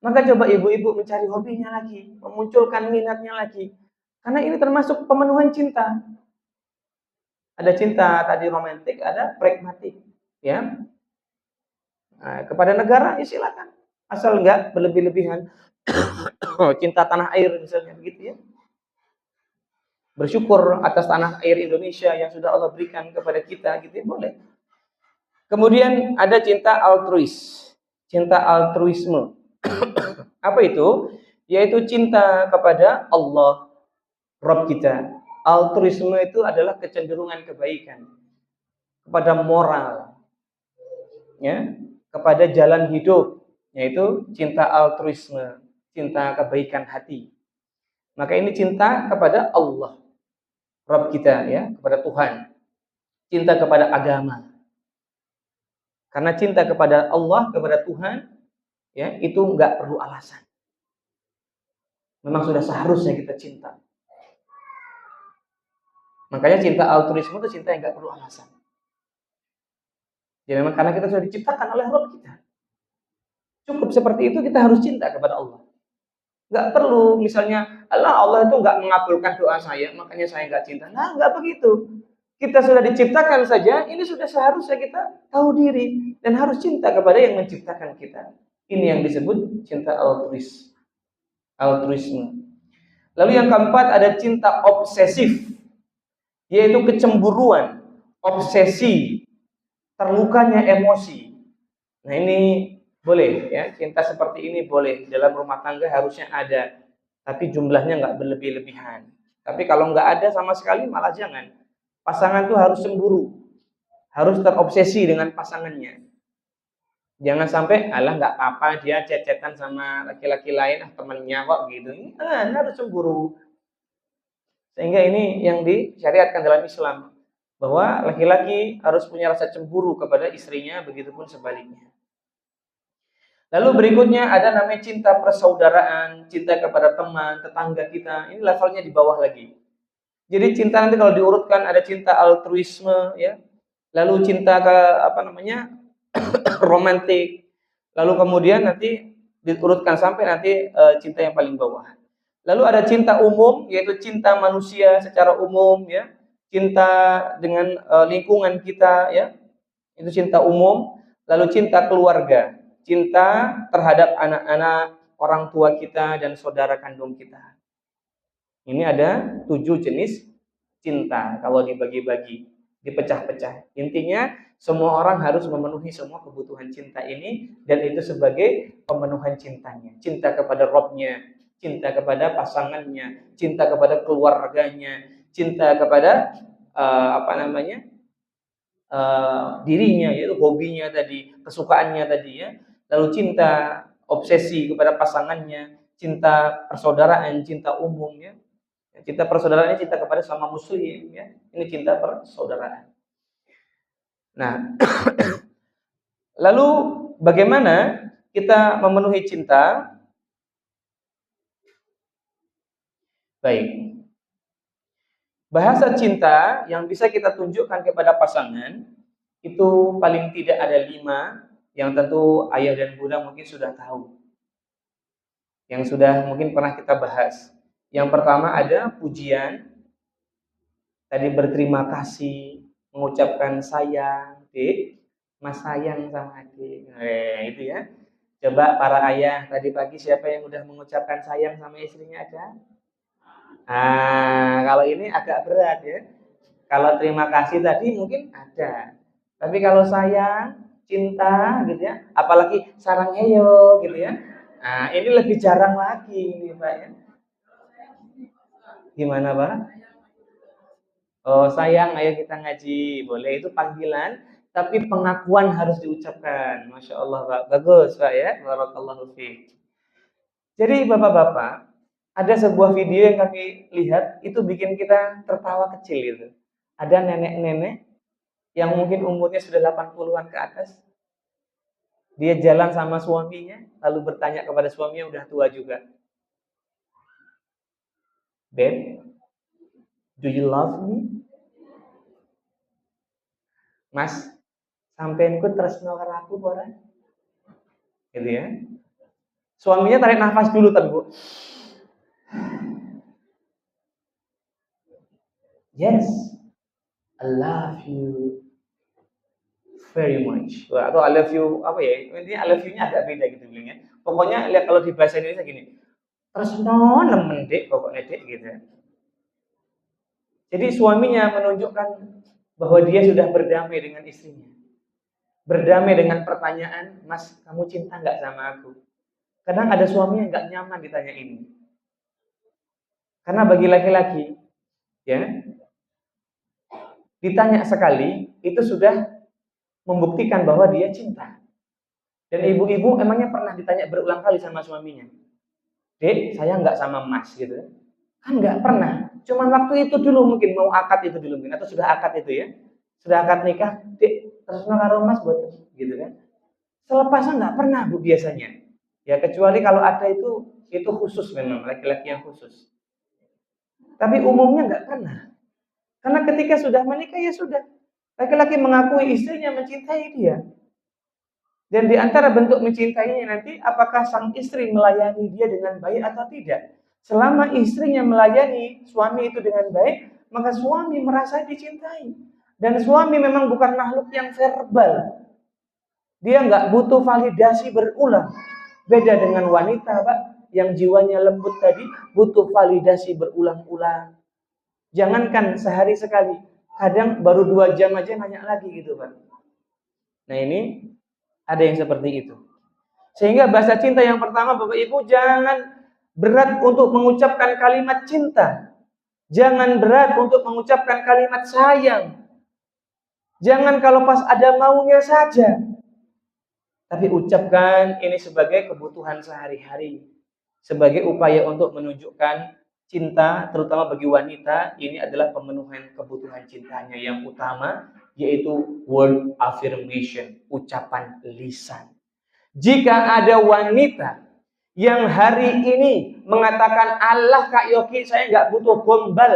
Maka coba ibu-ibu mencari hobinya lagi, memunculkan minatnya lagi. Karena ini termasuk pemenuhan cinta. Ada cinta tadi romantik, ada pragmatik, ya. Nah, kepada negara ya silakan, asal enggak berlebih-lebihan. Cinta tanah air misalnya begitu ya. Bersyukur atas tanah air Indonesia yang sudah Allah berikan kepada kita gitu ya, boleh. Kemudian ada cinta altruis, cinta altruisme. Apa itu? Yaitu cinta kepada Allah, Rob kita. Altruisme itu adalah kecenderungan kebaikan kepada moral, ya, kepada jalan hidup, yaitu cinta altruisme, cinta kebaikan hati. Maka ini cinta kepada Allah, Rabb kita, ya, kepada Tuhan. Cinta kepada agama. Karena cinta kepada Allah, kepada Tuhan, ya, itu nggak perlu alasan. Memang sudah seharusnya kita cinta. Makanya cinta altruisme itu cinta yang nggak perlu alasan. Ya memang karena kita sudah diciptakan oleh Rabb kita. Cukup seperti itu kita harus cinta kepada Allah. Nggak perlu misalnya, Allah itu nggak mengabulkan doa saya, makanya saya nggak cinta. Nah, nggak begitu. Kita sudah diciptakan saja, ini sudah seharusnya kita tahu diri dan harus cinta kepada yang menciptakan kita. Ini yang disebut cinta altruisme. Lalu yang keempat ada cinta obsesif, yaitu kecemburuan, obsesi, terlukanya emosi. Nah ini boleh, ya, cinta seperti ini boleh dalam rumah tangga harusnya ada, tapi jumlahnya nggak berlebih-lebihan. Tapi kalau nggak ada sama sekali malah jangan. Pasangan tuh harus cemburu, harus terobsesi dengan pasangannya. Jangan sampai, nggak apa-apa dia chat-chatan sama laki-laki lain, temannya kok gitu. Ini harus cemburu. Sehingga ini yang disyariatkan dalam Islam, bahwa laki-laki harus punya rasa cemburu kepada istrinya, begitupun sebaliknya. Lalu berikutnya ada namanya cinta persaudaraan, cinta kepada teman, tetangga kita. Ini levelnya di bawah lagi. Jadi cinta nanti kalau diurutkan ada cinta altruisme, ya. Lalu cinta romantik. Lalu kemudian nanti diurutkan sampai nanti cinta yang paling bawah. Lalu ada cinta umum, yaitu cinta manusia secara umum, ya. Cinta dengan lingkungan kita, ya. Itu cinta umum. Lalu cinta keluarga, cinta terhadap anak-anak, orang tua kita dan saudara kandung kita. Ini ada 7 jenis cinta kalau dibagi-bagi, dipecah-pecah. Intinya semua orang harus memenuhi semua kebutuhan cinta ini, dan itu sebagai pemenuhan cintanya. Cinta kepada Rabb-nya, cinta kepada pasangannya, cinta kepada keluarganya, cinta kepada dirinya, yaitu hobinya tadi, kesukaannya tadi, ya. Lalu cinta obsesi kepada pasangannya, cinta persaudaraan, cinta umum, ya. Cinta persaudaraan ini cinta kepada sama muslim, ya. Ini cinta persaudaraan. Nah, lalu bagaimana kita memenuhi cinta? Baik. Bahasa cinta yang bisa kita tunjukkan kepada pasangan itu paling tidak ada 5, yang tentu ayah dan bunda mungkin sudah tahu, yang sudah mungkin pernah kita bahas. Yang pertama ada pujian, tadi berterima kasih, mengucapkan sayang, Dik, Mas sayang sama adik. Itu ya. Coba para ayah, tadi pagi siapa yang udah mengucapkan sayang sama istrinya ada? Kalau ini agak berat, ya. Kalau terima kasih tadi mungkin ada. Tapi kalau sayang, cinta gitu ya, apalagi sarang heyo gitu ya. Nah, ini lebih jarang lagi ini, Pak, ya. Gimana, Pak? Oh, sayang, ayo kita ngaji. Boleh, itu panggilan, tapi pengakuan harus diucapkan. Masya Allah, Pak. Bagus, Pak, ya. Barakallahu fiik. Jadi, Bapak-bapak, ada sebuah video yang kami lihat, itu bikin kita tertawa kecil gitu. Ada nenek-nenek yang mungkin umurnya sudah 80-an ke atas. Dia jalan sama suaminya, lalu bertanya kepada suaminya, udah tua juga. Babe, do you love me? Mas, sampeanku tresno karo aku ora? Gitu ya. Suaminya tarik nafas dulu tadi, Bu. Yes, I love you very much. Atau I love you apa ya? Intinya I love you-nya agak beda gitu bilangnya. Pokoknya lihat kalau di bahasa Indonesia gini. Tresno nemen Dek, pokoknya Dek gitu. Jadi suaminya menunjukkan bahwa dia sudah berdamai dengan istrinya. Berdamai dengan pertanyaan, Mas, kamu cinta nggak sama aku? Kadang ada suami yang nggak nyaman ditanya ini. Karena bagi laki-laki, ya, ditanya sekali itu sudah membuktikan bahwa dia cinta. Dan ibu-ibu emangnya pernah ditanya berulang kali sama suaminya, "Dek, saya nggak sama Mas," gitu. Kan nggak pernah. Cuman waktu itu dulu mungkin mau akad itu dulu mungkin, atau sudah akad itu ya. Sudah akad nikah, "Dek, terus karo Mas buat," gitu kan. Selepasnya nggak pernah Bu biasanya. Ya kecuali kalau ada itu khusus memang laki-laki yang khusus. Tapi umumnya nggak pernah. Karena ketika sudah menikah ya sudah. Laki-laki mengakui istrinya mencintai dia. Dan di antara bentuk mencintainya nanti apakah sang istri melayani dia dengan baik atau tidak. Selama istrinya melayani suami itu dengan baik, maka suami merasa dicintai. Dan suami memang bukan makhluk yang verbal. Dia nggak butuh validasi berulang. Beda dengan wanita, Pak, yang jiwanya lembut tadi butuh validasi berulang-ulang. Jangankan sehari sekali, kadang baru 2 jam aja nanya lagi gitu, Pak. Nah ini ada yang seperti itu. Sehingga bahasa cinta yang pertama, Bapak Ibu, jangan berat untuk mengucapkan kalimat cinta. Jangan berat untuk mengucapkan kalimat sayang. Jangan kalau pas ada maunya saja. Tapi ucapkan ini sebagai kebutuhan sehari-hari. Sebagai upaya untuk menunjukkan cinta, terutama bagi wanita, ini adalah pemenuhan kebutuhan cintanya yang utama, yaitu word affirmation, ucapan lisan. Jika ada wanita yang hari ini mengatakan, "Allah Kak Yogi, saya nggak butuh gombal,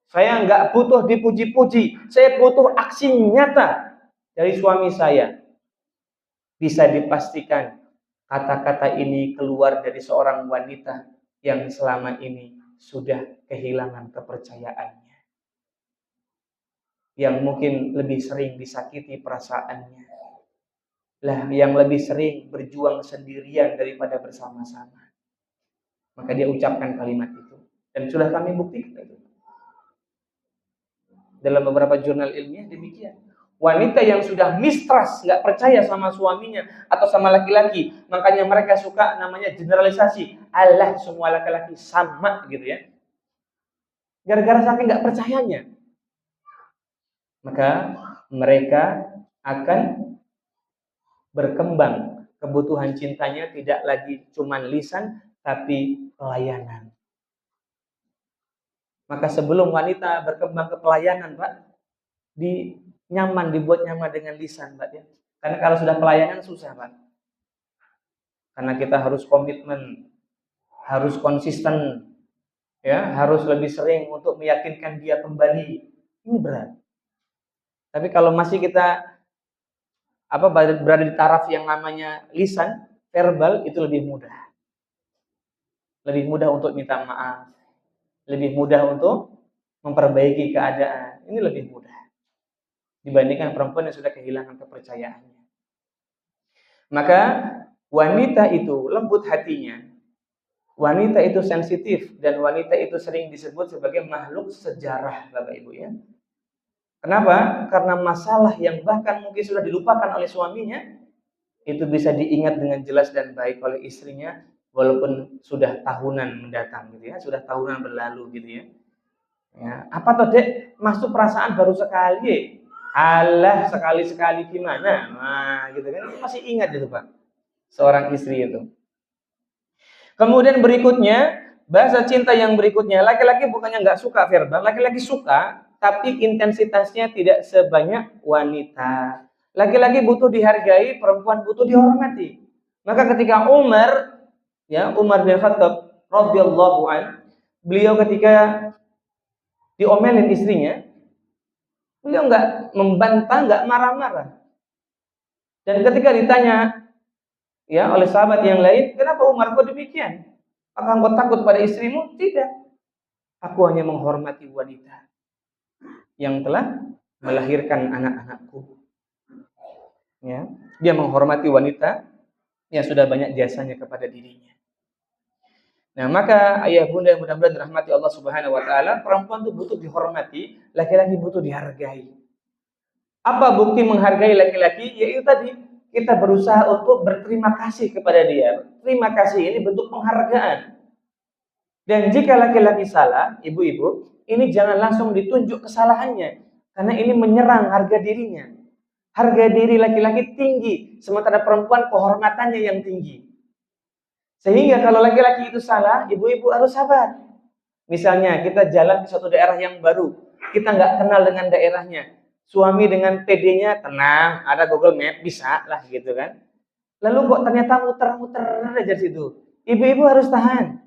saya nggak butuh dipuji-puji, saya butuh aksi nyata dari suami saya," bisa dipastikan kata-kata ini keluar dari seorang wanita yang selama ini sudah kehilangan kepercayaannya, yang mungkin lebih sering disakiti perasaannya, lah yang lebih sering berjuang sendirian daripada bersama-sama. Maka dia ucapkan kalimat itu, dan sudah kami buktikan itu dalam beberapa jurnal ilmiah demikian. Wanita yang sudah mistrust, nggak percaya sama suaminya atau sama laki-laki, makanya mereka suka namanya generalisasi, alah semua laki-laki sama gitu ya. Gara-gara saking nggak percayanya, maka mereka akan berkembang. Kebutuhan cintanya tidak lagi cuman lisan, tapi pelayanan. Maka sebelum wanita berkembang ke pelayanan, Pak, dibuat nyaman dengan lisan, Pak ya. Karena kalau sudah pelayanan susah, Pak. Karena kita harus komitmen, harus konsisten, ya, harus lebih sering untuk meyakinkan dia kembali. Ini berat. Tapi kalau masih kita berada di taraf yang namanya lisan, verbal, itu lebih mudah. Lebih mudah untuk minta maaf, lebih mudah untuk memperbaiki keadaan. Ini lebih mudah dibandingkan perempuan yang sudah kehilangan kepercayaannya. Maka wanita itu lembut hatinya, wanita itu sensitif, dan wanita itu sering disebut sebagai makhluk sejarah, Bapak Ibu ya. Kenapa? Karena masalah yang bahkan mungkin sudah dilupakan oleh suaminya, itu bisa diingat dengan jelas dan baik oleh istrinya, walaupun sudah tahunan mendatang gitu ya, sudah tahunan berlalu gitu ya. Ya, apa tuh Dek? Masuk perasaan baru sekali. Alah, sekali-sekali gimana? Nah, gitu kan. Masih ingat itu, Pak. Seorang istri itu. Kemudian berikutnya, bahasa cinta yang berikutnya, laki-laki bukannya nggak suka verbal, laki-laki suka, tapi intensitasnya tidak sebanyak wanita. Laki-laki butuh dihargai, perempuan butuh dihormati. Maka ketika Umar bin Khattab radhiyallahu an, beliau ketika diomelin istrinya, beliau nggak membantah, nggak marah-marah. Dan ketika ditanya oleh sahabat yang lain, kenapa Umar kok demikian? Apakah engkau takut pada istrimu? Tidak. Aku hanya menghormati wanita yang telah melahirkan anak-anakku. Ya, dia menghormati wanita yang sudah banyak jasanya kepada dirinya. Nah, maka ayah bunda yang mudah-mudahan dirahmati Allah Subhanahu wa taala, perempuan itu butuh dihormati, laki-laki butuh dihargai. Apa bukti menghargai laki-laki? Yaitu tadi, kita berusaha untuk berterima kasih kepada dia. Terima kasih ini bentuk penghargaan. Dan jika laki-laki salah, ibu-ibu, ini jangan langsung ditunjuk kesalahannya, karena ini menyerang harga dirinya. Harga diri laki-laki tinggi, sementara perempuan kehormatannya yang tinggi. Sehingga kalau laki-laki itu salah, ibu-ibu harus sabar. Misalnya kita jalan ke suatu daerah yang baru, kita nggak kenal dengan daerahnya. Suami dengan PD-nya tenang, ada Google Map, bisa lah gitu kan. Lalu kok ternyata muter-muter aja di situ. Ibu-ibu harus tahan.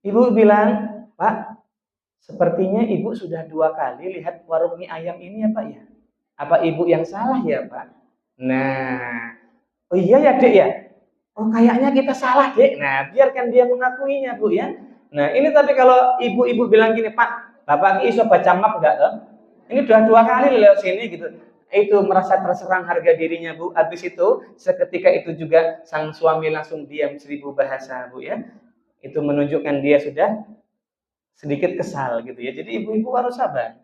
Ibu bilang, Pak, sepertinya ibu sudah 2 kali lihat warung mie ayam ini ya Pak ya. Apa ibu yang salah ya Pak? Nah, oh iya ya Dek ya? Oh kayaknya kita salah Dek. Nah, biarkan dia mengakuinya Bu ya. Nah, ini tapi kalau ibu-ibu bilang gini, Pak, Bapak iso baca map enggak toh? Ini udah 2 kali lewat sini gitu. Itu merasa terserang harga dirinya Bu. Habis itu, seketika itu juga sang suami langsung diam 1000 bahasa Bu ya. Itu menunjukkan dia sudah sedikit kesal gitu ya. Jadi ibu-ibu harus sabar.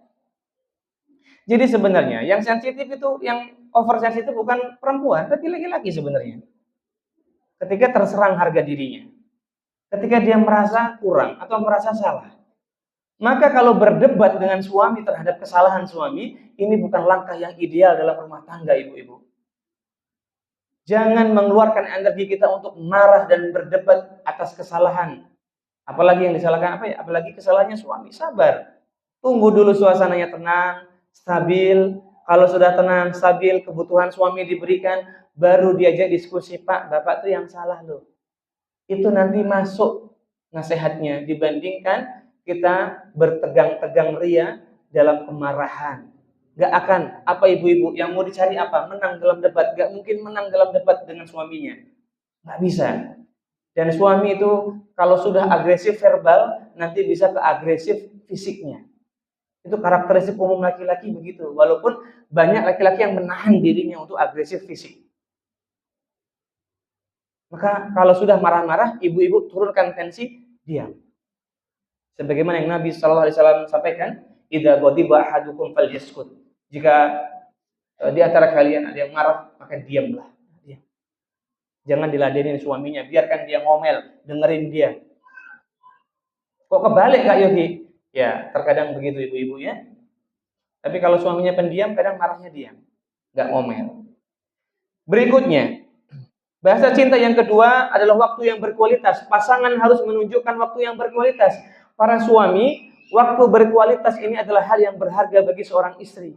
Jadi sebenarnya yang sensitif itu, yang oversensitif bukan perempuan, tapi laki-laki sebenarnya. Ketika terserang harga dirinya, ketika dia merasa kurang atau merasa salah, maka kalau berdebat dengan suami terhadap kesalahan suami, ini bukan langkah yang ideal dalam rumah tangga, ibu-ibu. Jangan mengeluarkan energi kita untuk marah dan berdebat atas kesalahan. Apalagi yang disalahkan apa ya? Apalagi kesalahannya suami. Sabar. Tunggu dulu suasananya tenang, stabil. Kalau sudah tenang, stabil, kebutuhan suami diberikan, baru diajak diskusi, Pak, Bapak tuh yang salah loh. Itu nanti masuk nasihatnya dibandingkan kita bertegang-tegang ria dalam kemarahan. Gak akan, apa ibu-ibu yang mau dicari apa? Menang dalam debat. Gak mungkin menang dalam debat dengan suaminya. Gak bisa. Dan suami itu kalau sudah agresif verbal, nanti bisa ke agresif fisiknya. Itu karakteristik umum laki-laki begitu. Walaupun banyak laki-laki yang menahan dirinya untuk agresif fisik. Maka kalau sudah marah-marah, ibu-ibu turunkan tensi, diam. Sebagaimana yang Nabi SAW sampaikan, idza ghadiba ahadukum falyaskut. Jika di antara kalian ada yang marah, maka diamlah. Jangan diladenin suaminya, biarkan dia ngomel, dengerin dia. Kok kebalik Kak Yogi? Ya, terkadang begitu ibu-ibu ya. Tapi kalau suaminya pendiam, kadang marahnya diam, nggak ngomel. Berikutnya, bahasa cinta yang kedua adalah waktu yang berkualitas. Pasangan harus menunjukkan waktu yang berkualitas. Para suami, waktu berkualitas ini adalah hal yang berharga bagi seorang istri.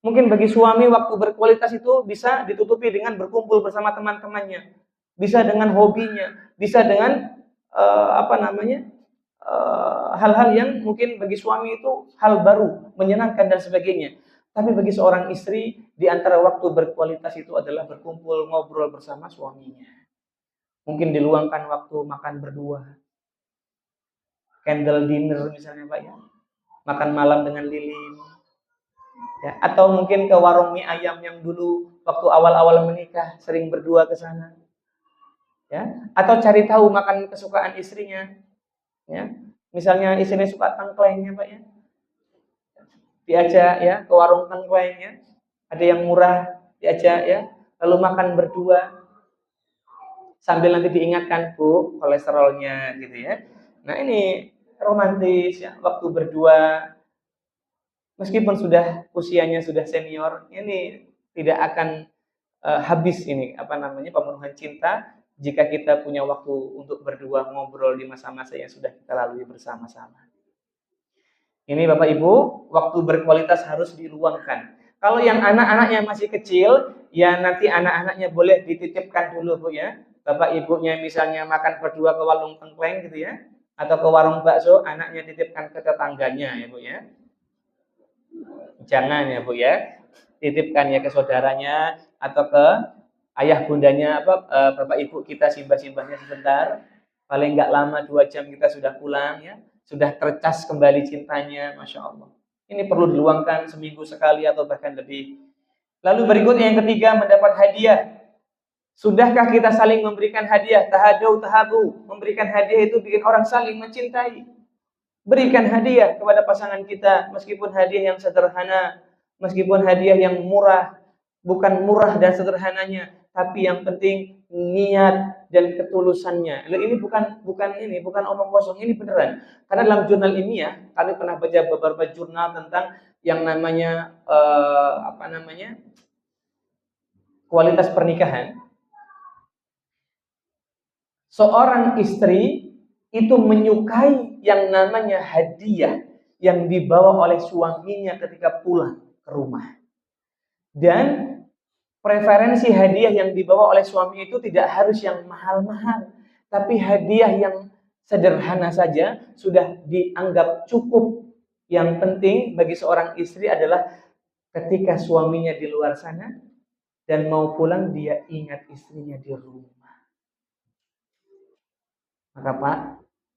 Mungkin bagi suami waktu berkualitas itu bisa ditutupi dengan berkumpul bersama teman-temannya, bisa dengan hobinya, bisa dengan hal-hal yang mungkin bagi suami itu hal baru, menyenangkan dan sebagainya. Tapi bagi seorang istri, di antara waktu berkualitas itu adalah berkumpul ngobrol bersama suaminya. Mungkin diluangkan waktu makan berdua, candle dinner misalnya Pak ya, makan malam dengan lilin. Ya, atau mungkin ke warung mie ayam yang dulu waktu awal-awal menikah sering berdua ke sana. Ya, atau cari tahu makan kesukaan istrinya. Ya. Misalnya istrinya suka tengklengnya, Pak ya. Diajak ya ke warung tengklengnya. Ada yang murah, diajak ya, lalu makan berdua. Sambil nanti diingatkan, Bu, kolesterolnya gitu ya. Nah, ini romantis ya, waktu berdua. Meskipun sudah usianya sudah senior, ini tidak akan habis ini pemenuhan cinta jika kita punya waktu untuk berdua ngobrol di masa-masa yang sudah kita lalui bersama-sama. Ini Bapak Ibu, waktu berkualitas harus diluangkan. Kalau yang anak-anaknya masih kecil, ya nanti anak-anaknya boleh dititipkan dulu Bu ya. Bapak ibunya misalnya makan berdua ke warung tengkleng gitu ya, atau ke warung bakso, anaknya titipkan ke tetangganya ya Bu ya. Jangan ya Bu ya, titipkan ya ke saudaranya atau ke ayah bundanya bapak ibu kita, simbah-simbahnya sebentar, paling nggak lama 2 jam kita sudah pulang ya, sudah tercas kembali cintanya, Masya Allah. Ini perlu diluangkan seminggu sekali atau bahkan lebih. Lalu berikutnya yang ketiga, mendapat hadiah. Sudahkah kita saling memberikan hadiah? Tahadu tahabu, memberikan hadiah itu bikin orang saling mencintai. Berikan hadiah kepada pasangan kita, meskipun hadiah yang sederhana, meskipun hadiah yang murah, bukan murah dan sederhananya, tapi yang penting niat dan ketulusannya. Loh, ini bukan omong kosong, ini beneran. Karena dalam jurnal ilmiah, kami pernah baca beberapa jurnal tentang yang namanya kualitas pernikahan. Seorang istri itu menyukai yang namanya hadiah yang dibawa oleh suaminya ketika pulang ke rumah. Dan preferensi hadiah yang dibawa oleh suami itu tidak harus yang mahal-mahal, tapi hadiah yang sederhana saja sudah dianggap cukup. Yang penting bagi seorang istri adalah ketika suaminya di luar sana dan mau pulang, dia ingat istrinya di rumah. Maka Pak,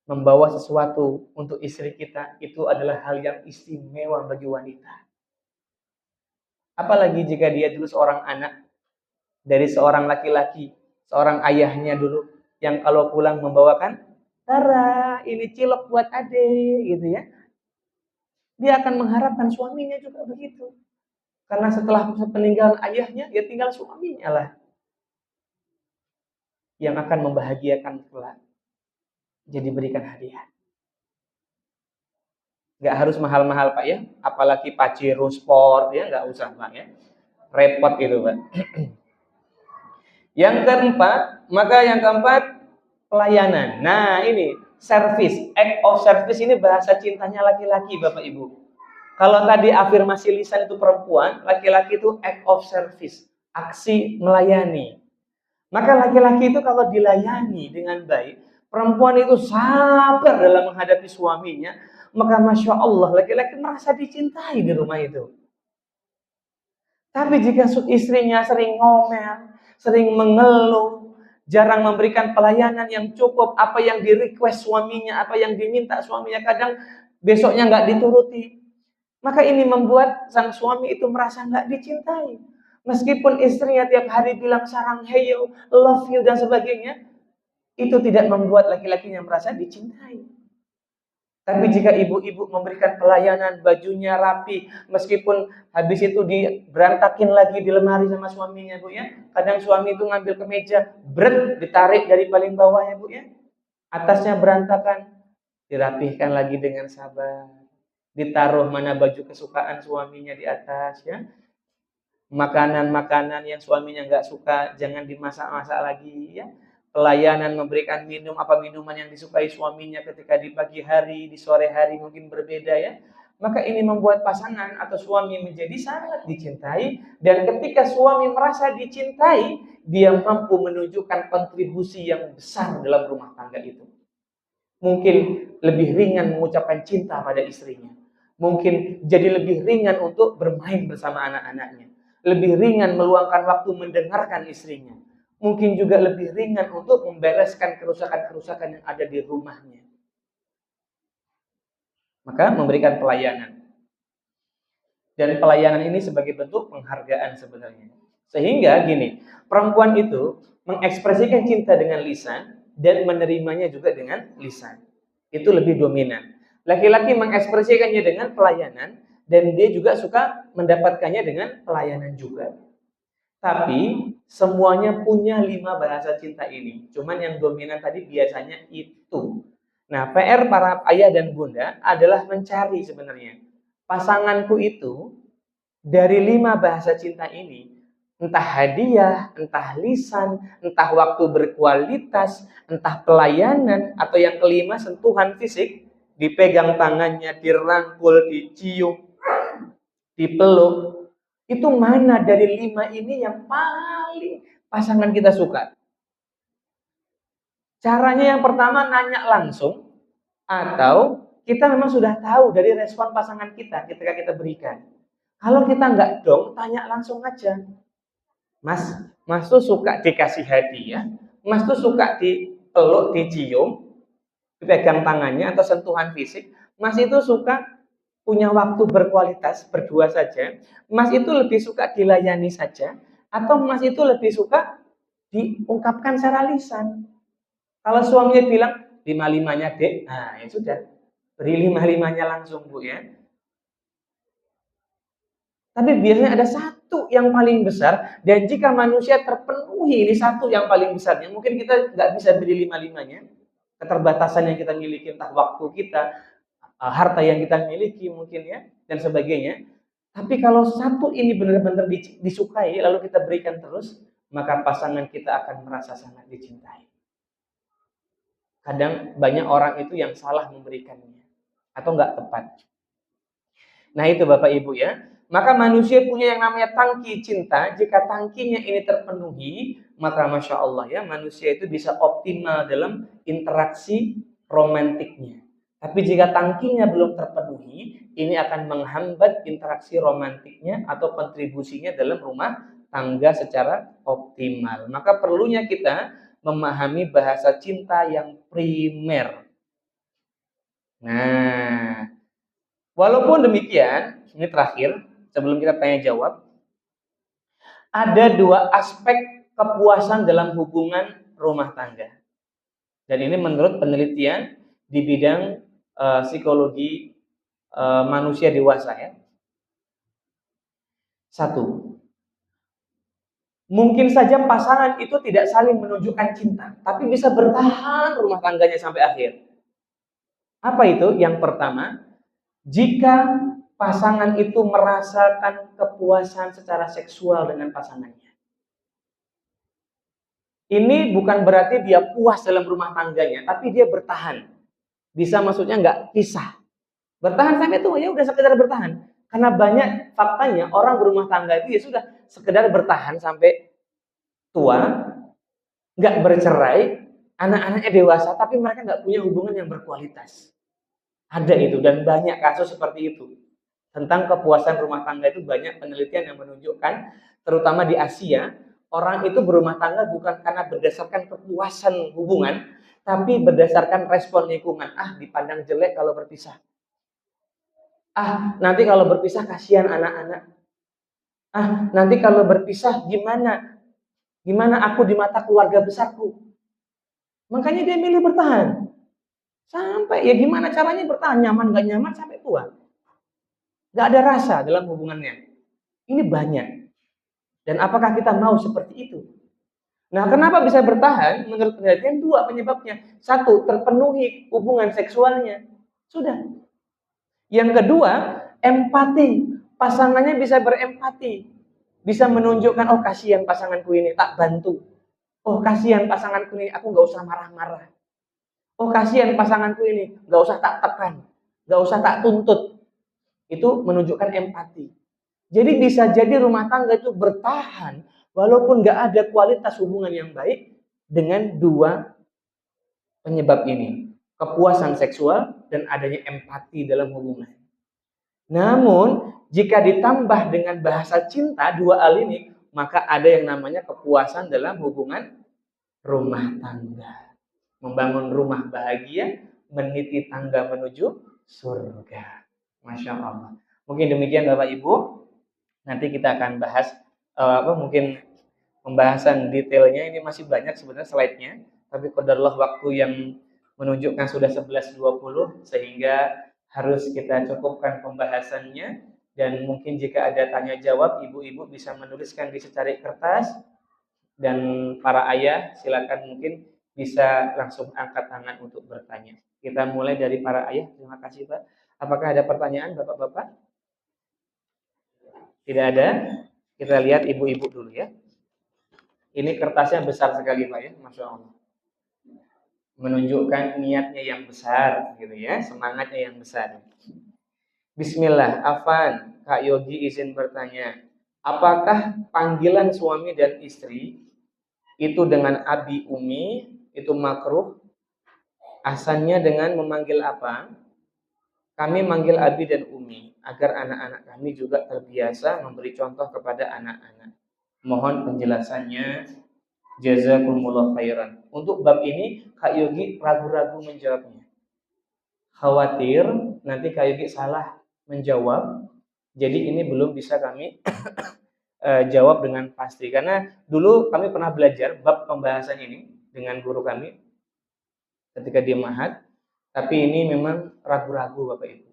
membawa sesuatu untuk istri kita itu adalah hal yang istimewa bagi wanita. Apalagi jika dia dulu seorang anak dari seorang laki-laki, seorang ayahnya dulu, yang kalau pulang membawakan, Tara, ini cilok buat ade, gitu ya. Dia akan mengharapkan suaminya juga begitu. Karena setelah peninggalan ayahnya, ya tinggal suaminya lah yang akan membahagiakan kelak. Jadi berikan hadiah. Gak harus mahal-mahal Pak ya, apalagi Pajero Sport ya, gak usah Pak ya. Repot gitu Pak. Yang keempat, pelayanan. Nah ini, service, act of service ini bahasa cintanya laki-laki Bapak Ibu. Kalau tadi afirmasi lisan itu perempuan, laki-laki itu act of service, aksi melayani. Maka laki-laki itu kalau dilayani dengan baik, perempuan itu sabar dalam menghadapi suaminya, maka Masya Allah, laki-laki merasa dicintai di rumah itu. Tapi jika istrinya sering ngomel, sering mengeluh, jarang memberikan pelayanan yang cukup, apa yang di-request suaminya, apa yang diminta suaminya, kadang besoknya nggak dituruti. Maka ini membuat sang suami itu merasa nggak dicintai. Meskipun istrinya tiap hari bilang sarang heyo, love you, dan sebagainya, itu tidak membuat laki-lakinya merasa dicintai. Tapi jika ibu-ibu memberikan pelayanan, bajunya rapi, meskipun habis itu berantakin lagi di lemari sama suaminya, Bu ya. Kadang suami itu ngambil kemeja, ditarik dari paling bawah ya, Bu ya. Atasnya berantakan, dirapihkan lagi dengan sabar. Ditaruh mana baju kesukaan suaminya di atas ya. Makanan-makanan yang suaminya nggak suka jangan dimasak-masak lagi ya. Pelayanan memberikan minuman yang disukai suaminya ketika di pagi hari, di sore hari mungkin berbeda ya. Maka ini membuat pasangan atau suami menjadi sangat dicintai, dan ketika suami merasa dicintai, dia mampu menunjukkan kontribusi yang besar dalam rumah tangga itu. Mungkin lebih ringan mengucapkan cinta pada istrinya. Mungkin jadi lebih ringan untuk bermain bersama anak-anaknya. Lebih ringan meluangkan waktu mendengarkan istrinya. Mungkin juga lebih ringan untuk membereskan kerusakan-kerusakan yang ada di rumahnya. Maka memberikan pelayanan. Dan pelayanan ini sebagai bentuk penghargaan sebenarnya. Sehingga gini, perempuan itu mengekspresikan cinta dengan lisan dan menerimanya juga dengan lisan. Itu lebih dominan. Laki-laki mengekspresikannya dengan pelayanan, dan dia juga suka mendapatkannya dengan pelayanan juga. Tapi semuanya punya 5 bahasa cinta ini. Cuman yang dominan tadi biasanya itu. Nah, PR para ayah dan bunda adalah mencari sebenarnya pasanganku itu dari 5 bahasa cinta ini. Entah hadiah, entah lisan, entah waktu berkualitas, entah pelayanan, atau yang kelima sentuhan fisik, dipegang tangannya, dirangkul, dicium, dipeluk. Itu mana dari 5 ini yang paling pasangan kita suka? Caranya yang pertama nanya langsung, atau kita memang sudah tahu dari respon pasangan kita ketika kita berikan. Kalau kita nggak dong, tanya langsung aja. Mas tuh suka dikasih hadiah, Mas tuh suka dipeluk, dicium, dipegang tangannya atau sentuhan fisik, Mas itu suka punya waktu berkualitas berdua saja, Mas itu lebih suka dilayani saja, atau Mas itu lebih suka diungkapkan secara lisan. Kalau suaminya bilang 5-5-nya dek, nah ya sudah, beri 5-5-nya langsung Bu ya. Tapi biasanya ada satu yang paling besar, dan jika manusia terpenuhi ini satu yang paling besarnya, mungkin kita nggak bisa beli lima-limanya, keterbatasan yang kita miliki, entah waktu kita, harta yang kita miliki mungkin ya, dan sebagainya. Tapi kalau satu ini benar-benar disukai, lalu kita berikan terus, maka pasangan kita akan merasa sangat dicintai. Kadang banyak orang itu yang salah memberikannya, atau nggak tepat. Nah itu Bapak Ibu ya. Maka manusia punya yang namanya tangki cinta. Jika tangkinya ini terpenuhi, maka Masya Allah ya, manusia itu bisa optimal dalam interaksi romantiknya. Tapi jika tangkinya belum terpenuhi, ini akan menghambat interaksi romantiknya atau kontribusinya dalam rumah tangga secara optimal. Maka perlunya kita memahami bahasa cinta yang primer. Nah, walaupun demikian, ini terakhir, sebelum kita tanya jawab, ada dua aspek kepuasan dalam hubungan rumah tangga. Dan ini menurut penelitian di bidang psikologi manusia dewasa ya. Satu, mungkin saja pasangan itu tidak saling menunjukkan cinta, tapi bisa bertahan rumah tangganya sampai akhir. Apa itu? Yang pertama, jika pasangan itu merasakan kepuasan secara seksual dengan pasangannya. Ini bukan berarti dia puas dalam rumah tangganya, tapi dia bertahan. Bisa maksudnya nggak pisah. Bertahan sampai tua ya udah sekedar bertahan. Karena banyak faktanya orang berumah tangga itu ya sudah sekedar bertahan sampai tua, nggak bercerai, anak-anaknya dewasa, tapi mereka nggak punya hubungan yang berkualitas. Ada itu dan banyak kasus seperti itu. Tentang kepuasan rumah tangga itu banyak penelitian yang menunjukkan, terutama di Asia, orang itu berumah tangga bukan karena berdasarkan kepuasan hubungan, tapi berdasarkan respon lingkungan. Dipandang jelek kalau berpisah. Nanti kalau berpisah kasihan anak-anak. Nanti kalau berpisah gimana? Gimana aku di mata keluarga besarku? Makanya dia milih bertahan. Sampai ya gimana caranya bertahan, nyaman gak nyaman sampai tua. Gak ada rasa dalam hubungannya. Ini banyak. Dan apakah kita mau seperti itu? Nah, kenapa bisa bertahan? Menurut penelitian dua penyebabnya. Satu, terpenuhi hubungan seksualnya. Sudah. Yang kedua, empati. Pasangannya bisa berempati. Bisa menunjukkan, oh kasihan pasanganku ini, tak bantu. Oh kasihan pasanganku ini, aku gak usah marah-marah. Oh kasihan pasanganku ini, gak usah tak tekan. Gak usah tak tuntut. Itu menunjukkan empati. Jadi bisa jadi rumah tangga itu bertahan walaupun nggak ada kualitas hubungan yang baik dengan dua penyebab ini. Kepuasan seksual dan adanya empati dalam hubungan. Namun jika ditambah dengan bahasa cinta dua hal ini, maka ada yang namanya kepuasan dalam hubungan rumah tangga. Membangun rumah bahagia, meniti tangga menuju surga. Masya Allah. Mungkin demikian Bapak Ibu. Nanti kita akan bahas mungkin pembahasan detailnya. Ini masih banyak sebenarnya slide-nya, tapi qadarullah waktu yang menunjukkan sudah 11.20 sehingga harus kita cukupkan pembahasannya. Dan mungkin jika ada tanya jawab, ibu-ibu bisa menuliskan di secari kertas, dan para ayah silakan mungkin bisa langsung angkat tangan untuk bertanya. Kita mulai dari para ayah. Terima kasih Pak. Apakah ada pertanyaan Bapak-bapak? Tidak ada? Kita lihat ibu-ibu dulu ya. Ini kertasnya besar sekali Pak ya, Masya Allah. Menunjukkan niatnya yang besar gitu ya, semangatnya yang besar. Bismillah, Afan, Kak Yogi izin bertanya. Apakah panggilan suami dan istri itu dengan abi umi itu makruh? Asalnya dengan memanggil apa? Kami manggil abi dan umi agar anak-anak kami juga terbiasa memberi contoh kepada anak-anak. Mohon penjelasannya. Jazakumullah khairan. Untuk bab ini Kak Yogi ragu-ragu menjawabnya. Khawatir nanti Kak Yogi salah menjawab. Jadi ini belum bisa kami jawab dengan pasti. Karena dulu kami pernah belajar bab pembahasan ini dengan guru kami ketika dia Ma'had. Tapi ini memang ragu-ragu Bapak Ibu.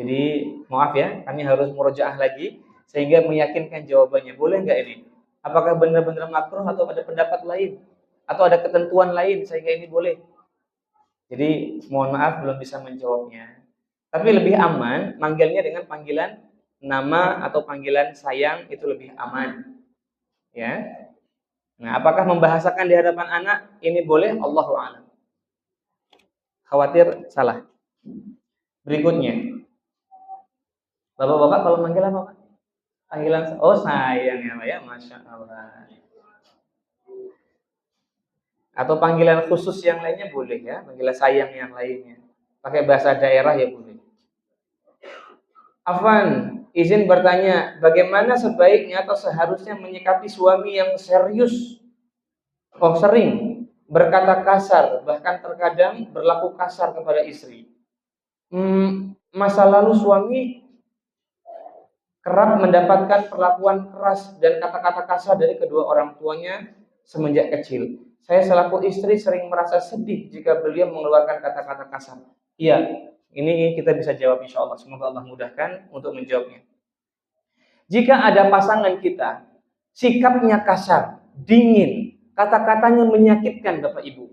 Jadi maaf ya, kami harus murojaah lagi sehingga meyakinkan jawabannya. Boleh nggak ini? Apakah benar-benar makruh atau ada pendapat lain? Atau ada ketentuan lain sehingga ini boleh? Jadi mohon maaf belum bisa menjawabnya. Tapi lebih aman manggilnya dengan panggilan nama atau panggilan sayang, itu lebih aman. Ya. Nah, apakah membahasakan di hadapan anak ini boleh? Allahu a'lam. Khawatir salah. Berikutnya. Bapak-bapak kalau manggil apa, Pak? Panggilan sayang ya, Pak ya. Masya Allah. Atau panggilan khusus yang lainnya boleh ya, panggilan sayang yang lainnya. Pakai bahasa daerah ya boleh. Afwan, izin bertanya, bagaimana sebaiknya atau seharusnya menyikapi suami yang serius, sering berkata kasar, bahkan terkadang berlaku kasar kepada istri. Masa lalu suami kerap mendapatkan perlakuan keras dan kata-kata kasar dari kedua orang tuanya semenjak kecil. Saya selaku istri sering merasa sedih jika beliau mengeluarkan kata-kata kasar. Iya, ini kita bisa jawab insya Allah. Semoga Allah mudahkan untuk menjawabnya. Jika ada pasangan kita, sikapnya kasar, dingin, kata-katanya menyakitkan Bapak Ibu.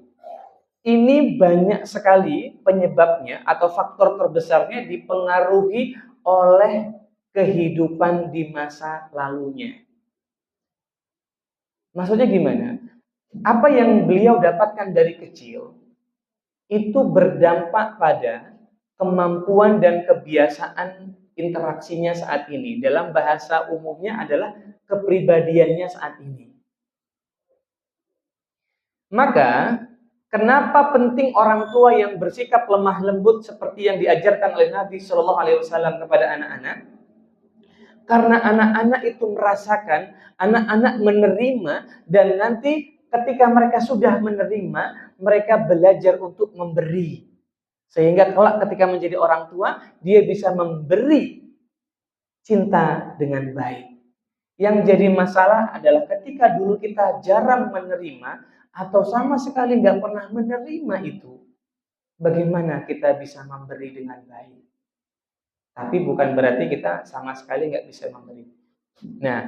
Ini banyak sekali penyebabnya atau faktor terbesarnya dipengaruhi oleh kehidupan di masa lalunya. Maksudnya gimana? Apa yang beliau dapatkan dari kecil itu berdampak pada kemampuan dan kebiasaan interaksinya saat ini. Dalam bahasa umumnya adalah kepribadiannya saat ini. Maka kenapa penting orang tua yang bersikap lemah lembut seperti yang diajarkan oleh Nabi Shallallahu Alaihi Wasallam kepada anak-anak? Karena anak-anak itu merasakan, anak-anak menerima, dan nanti ketika mereka sudah menerima, mereka belajar untuk memberi. Sehingga kelak ketika menjadi orang tua, dia bisa memberi cinta dengan baik. Yang jadi masalah adalah ketika dulu kita jarang menerima atau sama sekali nggak pernah menerima itu, bagaimana kita bisa memberi dengan baik? Tapi bukan berarti kita sama sekali nggak bisa memberi. Nah,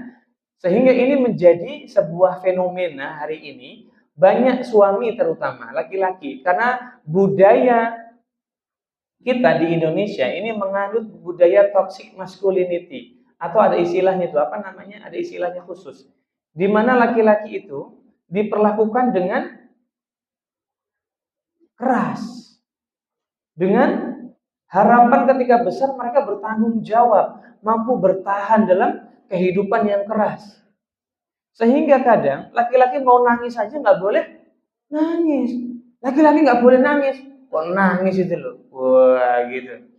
sehingga ini menjadi sebuah fenomena hari ini, banyak suami terutama laki-laki, karena budaya kita di Indonesia ini menganut budaya toxic masculinity, atau ada istilahnya itu apa namanya? Ada istilahnya khusus, di mana laki-laki itu diperlakukan dengan keras, dengan harapan ketika besar mereka bertanggung jawab, mampu bertahan dalam kehidupan yang keras. Sehingga kadang laki-laki mau nangis saja nggak boleh nangis, laki-laki nggak boleh nangis, kok nangis itu loh, wah gitu.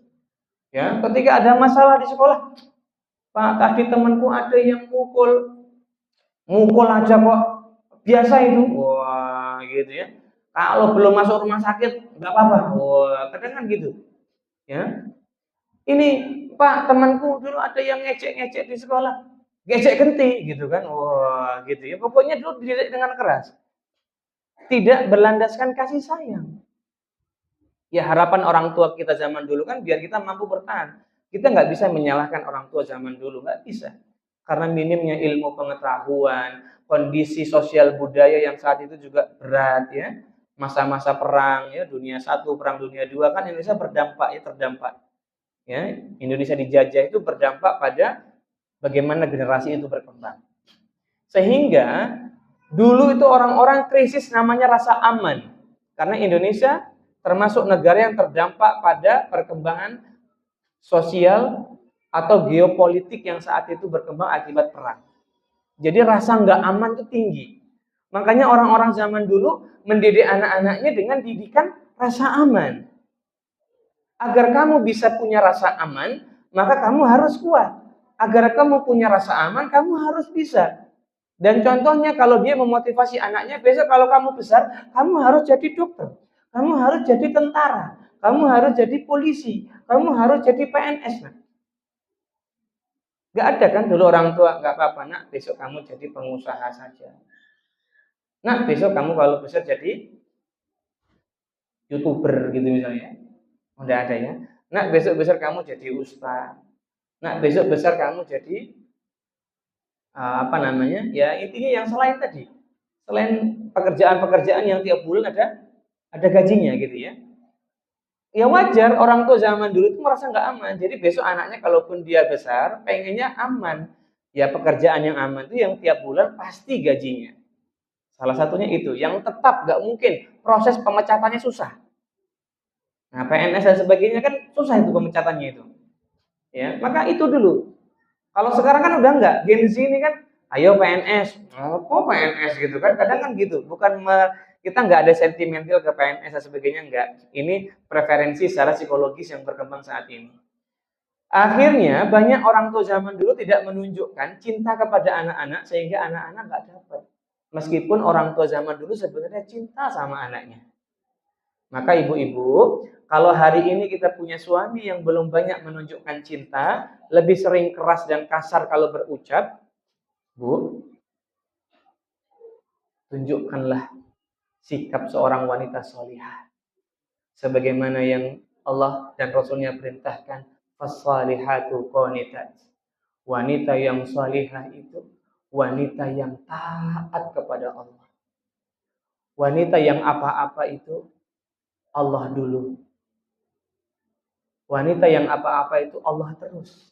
Ya, ketika ada masalah di sekolah, Pak, tadi temanku ada yang mukul aja kok, biasa itu, wah gitu ya. Kalau belum masuk rumah sakit nggak apa-apa, wah kadang kan gitu. Ya, ini Pak, temanku dulu ada yang ngecek-ngecek di sekolah, ngecek genti gitu kan, wah gitu ya. Pokoknya dulu dididik dengan keras, tidak berlandaskan kasih sayang. Ya harapan orang tua kita zaman dulu kan biar kita mampu bertahan. Kita nggak bisa menyalahkan orang tua zaman dulu, nggak bisa. Karena minimnya ilmu pengetahuan, kondisi sosial budaya yang saat itu juga berat ya. Masa-masa perang ya, dunia 1, perang dunia 2 kan Indonesia berdampak ya, terdampak. Ya, Indonesia dijajah itu berdampak pada bagaimana generasi itu berkembang. Sehingga dulu itu orang-orang krisis namanya rasa aman. Karena Indonesia termasuk negara yang terdampak pada perkembangan sosial atau geopolitik yang saat itu berkembang akibat perang. Jadi rasa nggak aman itu tinggi. Makanya orang-orang zaman dulu mendidik anak-anaknya dengan didikan rasa aman. Agar kamu bisa punya rasa aman, maka kamu harus kuat. Agar kamu punya rasa aman, kamu harus bisa. Dan contohnya kalau dia memotivasi anaknya, besok kalau kamu besar, kamu harus jadi dokter. Kamu harus jadi tentara, kamu harus jadi polisi, kamu harus jadi PNS. Gak ada kan dulu orang tua, gak apa-apa nak, besok kamu jadi pengusaha saja. Nak, besok kamu kalau besar jadi YouTuber gitu misalnya. Udah ada ya. Nak, besok besar kamu jadi ustaz. Nak, besok besar kamu jadi apa namanya? Ya intinya yang selain tadi. Selain pekerjaan-pekerjaan yang tiap bulan ada gajinya gitu ya. Ya wajar orang tua zaman dulu itu merasa nggak aman. Jadi besok anaknya kalaupun dia besar, pengennya aman. Ya pekerjaan yang aman itu yang tiap bulan pasti gajinya. Salah satunya itu, yang tetap nggak mungkin. Proses pemecatannya susah. Nah PNS dan sebagainya kan susah itu pemecatannya itu. Ya, maka itu dulu. Kalau sekarang kan udah enggak. Gen Z ini kan, ayo PNS. Oh, kok PNS gitu kan? Kadang kan gitu. Kita nggak ada sentimental ke PNS dan sebagainya enggak. Ini preferensi secara psikologis yang berkembang saat ini. Akhirnya banyak orang tua zaman dulu tidak menunjukkan cinta kepada anak-anak sehingga anak-anak nggak dapat. Meskipun orang tua zaman dulu sebenarnya cinta sama anaknya. Maka ibu-ibu, kalau hari ini kita punya suami yang belum banyak menunjukkan cinta, lebih sering keras dan kasar kalau berucap, Bu, tunjukkanlah sikap seorang wanita solihah. Sebagaimana yang Allah dan Rasulnya perintahkan, fassalihatu qanitat. Wanita yang solihah itu wanita yang taat kepada Allah. Wanita yang apa-apa itu Allah dulu. Wanita yang apa-apa itu Allah terus.